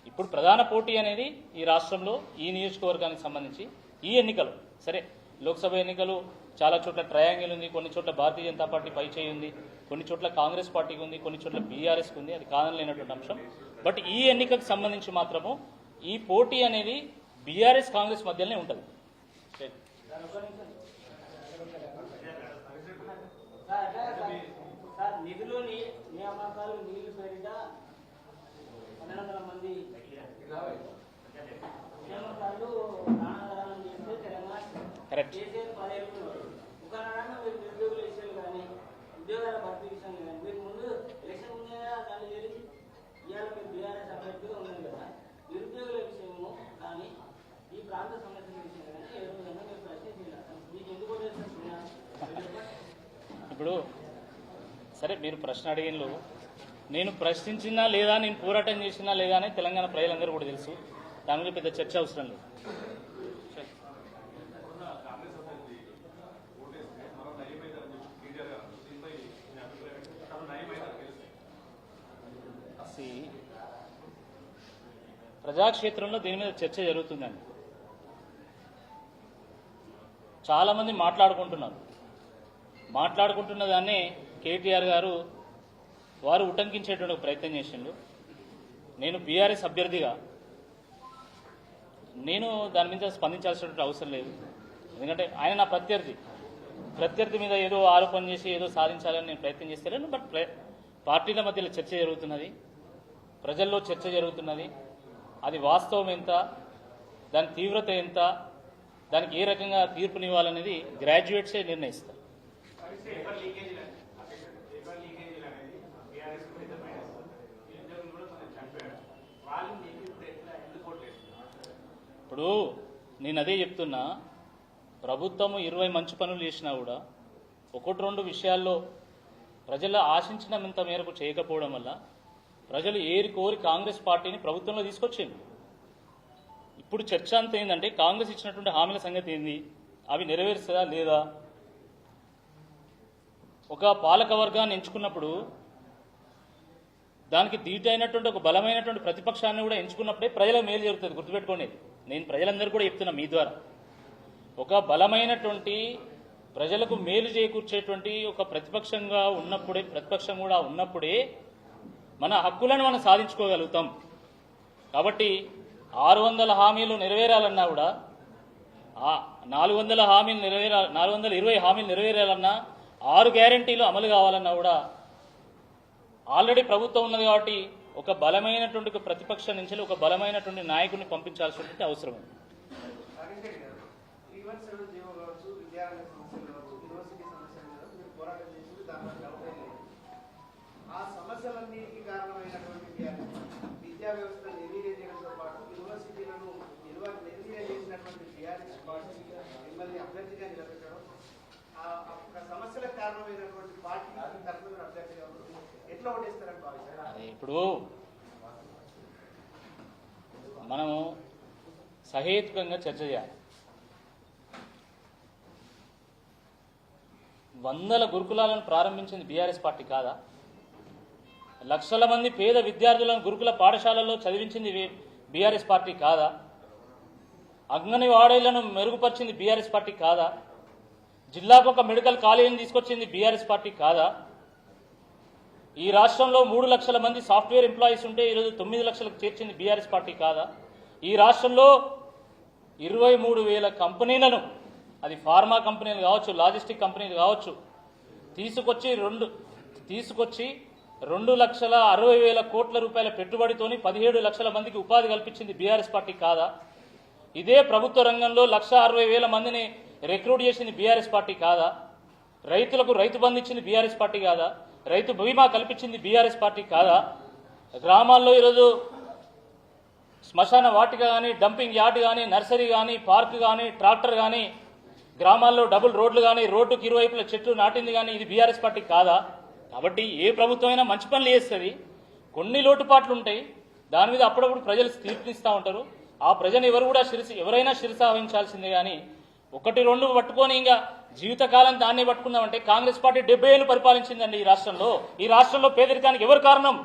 ఇప్పుడు ప్రధాన పోటీ అనేది ఈ రాష్ట్రంలో ఈ నియోజకవర్గానికి సంబంధించి ఈ ఎన్నికలు. సరే, లోక్సభ ఎన్నికలు చాలా చోట్ల ట్రయాంగిల్ ఉంది, కొన్ని చోట్ల భారతీయ జనతా పార్టీ పై చేయి ఉంది, కొన్ని చోట్ల కాంగ్రెస్ పార్టీకి ఉంది, కొన్ని చోట్ల బీఆర్ఎస్కి ఉంది, అది కాదనలేనటువంటి అంశం. బట్ ఈ ఎన్నికకు సంబంధించి మాత్రము ఈ పోటీ అనేది బీఆర్ఎస్ కాంగ్రెస్ మధ్యలోనే ఉంటుంది. నిధులోని నియామకాలు నీళ్లు పేరిట 1200 మంది నియామకాలు నాణాదానం చేస్తే తెలంగాణ కేసీఆర్ 10 ఏళ్ళు ఒకనాడన్నా మీరు నిరుద్యోగుల విషయాలు కానీ ఉద్యోగాల భర్తీ విషయాలు కానీ మీరు ముందు ఎలక్షన్ ముందే దాన్ని తెలిసి ఇవాళ మీరు బీఆర్ఎస్ అభ్యర్థిగా ఉన్నారు కదా, నిరుద్యోగుల విషయము కానీ ఈ ప్రాంత సమస్యల విషయం కానీ ఏ రోజైనా మీరు ప్రశ్నించారు. మీకు ఎందుకు సరే మీరు ప్రశ్న అడిగినలో నేను ప్రశ్నించినా లేదా నేను పోరాటం చేసినా లేదా అని తెలంగాణ ప్రజలందరూ కూడా తెలుసు. దాని మీద పెద్ద చర్చ అవసరం లేదు. ప్రజాక్షేత్రంలో దీని మీద చర్చ జరుగుతుందండి. చాలామంది మాట్లాడుకుంటున్న దాన్ని కేటీఆర్ గారు వారు ఉటంకించేటువంటి ప్రయత్నం చేసిండు. నేను బీఆర్ఎస్ అభ్యర్థిగా నేను దాని మీద స్పందించాల్సినటువంటి అవసరం లేదు. ఎందుకంటే ఆయన నా ప్రత్యర్థి మీద ఏదో ఆరోపణ చేసి ఏదో సాధించాలని నేను ప్రయత్నం చేస్తాను. బట్ పార్టీల మధ్యలో చర్చ జరుగుతున్నది, ప్రజల్లో చర్చ జరుగుతున్నది. అది వాస్తవం ఎంత, దాని తీవ్రత ఎంత, దానికి ఏ రకంగా తీర్పునివ్వాలనేది గ్రాడ్యుయేట్సే నిర్ణయిస్తారు. ఇప్పుడు నేను అదే చెప్తున్నా, ప్రభుత్వము 20 మంచి పనులు చేసినా కూడా 1-2 విషయాల్లో ప్రజలు ఆశించినంత మేరకు చేయకపోవడం వల్ల ప్రజలు కోరి కాంగ్రెస్ పార్టీని ప్రభుత్వంలో తీసుకొచ్చింది. ఇప్పుడు చర్చ అంతా ఏంటంటే కాంగ్రెస్ ఇచ్చినటువంటి హామీల సంగతి ఏంది, అవి నెరవేరుస్తుందా లేదా. ఒక పాలక వర్గాన్ని ఎంచుకున్నప్పుడు దానికి దీటైనటువంటి ఒక బలమైనటువంటి ప్రతిపక్షాన్ని కూడా ఎంచుకున్నప్పుడే ప్రజలకు మేలు జరుగుతుంది. గుర్తుపెట్టుకోండి, నేను ప్రజలందరూ కూడా చెప్తున్నా మీ ద్వారా, ఒక బలమైనటువంటి ప్రజలకు మేలు చేకూర్చేటువంటి ఒక ప్రతిపక్షం కూడా ఉన్నప్పుడే మన హక్కులను మనం సాధించుకోగలుగుతాం. కాబట్టి 600 హామీలు నెరవేరాలన్నా కూడా 420 హామీలు నెరవేరాలన్నా 6 గ్యారెంటీలు అమలు కావాలన్నా కూడా ఆల్రెడీ ప్రభుత్వం ఉన్నది. కాబట్టి ఒక బలమైనటువంటి ప్రతిపక్షం నుంచి ఒక బలమైనటువంటి నాయకుడిని పంపించాల్సినటువంటి అవసరం ఉంది. ఆ సమస్యలన్నిటికీ కారణమైనటువంటి విద్యా వ్యవస్థ నిర్వీర్యం చేయడంతో పాటు యూనివర్సిటీలను నిర్వీర్యం చేసినటువంటి టీఆర్ఎస్ పార్టీ మిమ్మల్ని అభ్యర్థిగా నిలబెట్టడం, ఆ సమస్యలకు కారణమైనటువంటి పార్టీ తరఫున అభ్యర్థిగా ఎట్లా ఓటేస్తారని భావిస్తారు? ఇప్పుడు మనము సహేతుకంగా చర్చ చేయాలి. 100 గురుకులాలను ప్రారంభించింది బీఆర్ఎస్ పార్టీ కాదా? లక్షల మంది పేద విద్యార్థులను గురుకుల పాఠశాలల్లో చదివించింది బీఆర్ఎస్ పార్టీ కాదా? అంగన్వాడీలను మెరుగుపరిచింది బీఆర్ఎస్ పార్టీ కాదా? జిల్లాకు ఒక మెడికల్ కాలేజీని తీసుకొచ్చింది బీఆర్ఎస్ పార్టీ కాదా? ఈ రాష్ట్రంలో 3 లక్షల మంది సాఫ్ట్వేర్ ఎంప్లాయీస్ ఉంటే ఈరోజు 9 లక్షలకు చేర్చింది బీఆర్ఎస్ పార్టీ కాదా? ఈ రాష్ట్రంలో 23,000 కంపెనీలను, అది ఫార్మా కంపెనీలు కావచ్చు, లాజిస్టిక్ కంపెనీలు కావచ్చు, తీసుకొచ్చి 2,60,000 కోట్ల రూపాయల పెట్టుబడితోని 17 లక్షల మందికి ఉపాధి కల్పించింది బీఆర్ఎస్ పార్టీ కాదా? ఇదే ప్రభుత్వ రంగంలో 1,60,000 మందిని రిక్రూట్ చేసింది బీఆర్ఎస్ పార్టీ కాదా? రైతులకు రైతు బంధు ఇచ్చింది బీఆర్ఎస్ పార్టీ కాదా? రైతు బీమా కల్పించింది బీఆర్ఎస్ పార్టీ కాదా? గ్రామాల్లో ఈరోజు శ్మశాన వాటిక కానీ, డంపింగ్ యార్డ్ కానీ, నర్సరీ కానీ, పార్క్ కానీ, ట్రాక్టర్ కానీ, గ్రామాల్లో డబుల్ రోడ్లు కానీ, రోడ్డుకి ఇరువైపుల చెట్లు నాటింది కానీ ఇది బీఆర్ఎస్ పార్టీ కాదా? కాబట్టి ఏ ప్రభుత్వం అయినా మంచి పనులు చేస్తుంది, కొన్ని లోటుపాట్లు ఉంటాయి, దాని మీద అప్పుడప్పుడు ప్రజలు తీర్పునిస్తూ ఉంటారు. ఆ ప్రజలు ఎవరైనా శిరసావహించాల్సిందే. కానీ 1-2 పట్టుకొని ఇంకా జీవితకాలం దాన్నే పట్టుకుందామంటే కాంగ్రెస్ పార్టీ 70 ఏళ్ళు పరిపాలించిందండి ఈ రాష్ట్రంలో. ఈ రాష్ట్రంలో పేదరికానికి ఎవరు కారణం?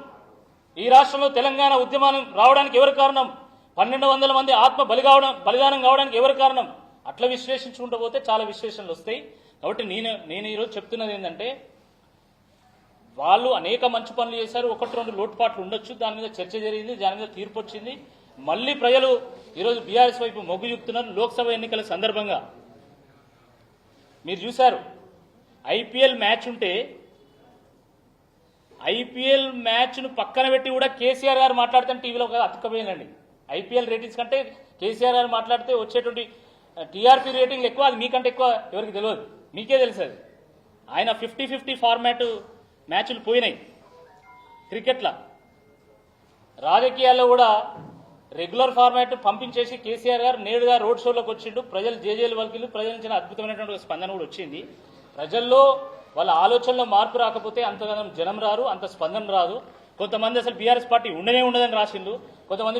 ఈ రాష్ట్రంలో తెలంగాణ ఉద్యమానం రావడానికి ఎవరు కారణం? 1,200 మంది ఆత్మ బలిదానం కావడానికి ఎవరు కారణం? అట్లా విశ్లేషించుకుంటూ పోతే చాలా విశ్లేషణలు వస్తాయి. కాబట్టి నేను ఈరోజు చెప్తున్నది ఏంటంటే, వాళ్ళు అనేక మంచి పనులు చేశారు, 1-2 లోటుపాట్లు ఉండొచ్చు, దాని మీద చర్చ జరిగింది, దాని మీద తీర్పు వచ్చింది. మళ్ళీ ప్రజలు ఈరోజు బీఆర్ఎస్ వైపు మొగ్గు చూపుతున్నారు. లోక్సభ ఎన్నికల సందర్భంగా మీరు చూశారు, ఐపీఎల్ మ్యాచ్ను పక్కన పెట్టి కూడా కేసీఆర్ గారు మాట్లాడితే టీవీలో అతుక్కపోయిందండి. ఐపీఎల్ రేటింగ్స్ కంటే కేసీఆర్ గారు మాట్లాడితే వచ్చేటువంటి టీఆర్పీ రేటింగ్లు ఎక్కువ. అది మీకంటే ఎక్కువ ఎవరికి తెలియదు, మీకే తెలుసు. అది ఆయన 50-50 ఫార్మాట్ మ్యాచ్లు పోయినాయి క్రికెట్లో. రాజకీయాల్లో కూడా రెగ్యులర్ ఫార్మాట్ పంపించేసి కేసీఆర్ గారు నేరుగా రోడ్ షోలోకి వచ్చిండు. ప్రజలు జేజేలు వలికిళ్ళు, ప్రజల నుంచి అద్భుతమైనటువంటి స్పందన కూడా వచ్చింది. ప్రజల్లో వాళ్ళ ఆలోచనలో మార్పు రాకపోతే అంతగానం జనం రారు, అంత స్పందన రాదు. కొంతమంది అసలు బీఆర్ఎస్ పార్టీ ఉండదని రాసిండు, కొంతమంది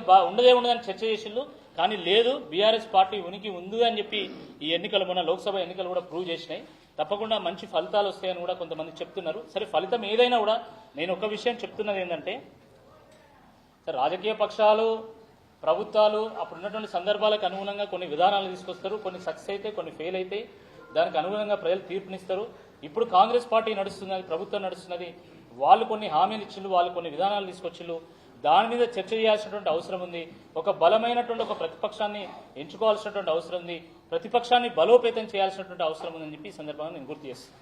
ఉండదని చర్చ చేసిండు. కానీ లేదు, బీఆర్ఎస్ పార్టీ ఉనికి ఉంది అని చెప్పి ఈ ఎన్నికలు, మొన్న లోక్సభ ఎన్నికలు కూడా ప్రూవ్ చేసినాయి. తప్పకుండా మంచి ఫలితాలు వస్తాయని కూడా కొంతమంది చెప్తున్నారు. సరే, ఫలితం ఏదైనా కూడా నేను ఒక విషయం చెప్తున్నది ఏంటంటే, సరే రాజకీయ పక్షాలు, ప్రభుత్వాలు అప్పుడు ఉన్నటువంటి సందర్భాలకు అనుగుణంగా కొన్ని విధానాలు తీసుకొస్తారు, కొన్ని సక్సెస్ అయితే, కొన్ని ఫెయిల్ అయితే, దానికి అనుగుణంగా ప్రజలు తీర్పునిస్తారు. ఇప్పుడు కాంగ్రెస్ పార్టీ నడుస్తున్నది, ప్రభుత్వం నడుస్తున్నది, వాళ్ళు కొన్ని హామీలు ఇచ్చిండ్రు, వాళ్ళు కొన్ని విధానాలు తీసుకొచ్చిళ్ళు. దాని మీద చర్చ చేయాల్సినటువంటి అవసరం ఉంది. ఒక బలమైనటువంటి ఒక ప్రతిపక్షాన్ని ఎంచుకోవాల్సినటువంటి అవసరం ఉంది. ప్రతిపక్షాన్ని బలోపేతం చేయాల్సినటువంటి అవసరం ఉందని చెప్పి ఈ సందర్భంగా నేను గుర్తు చేస్తాను.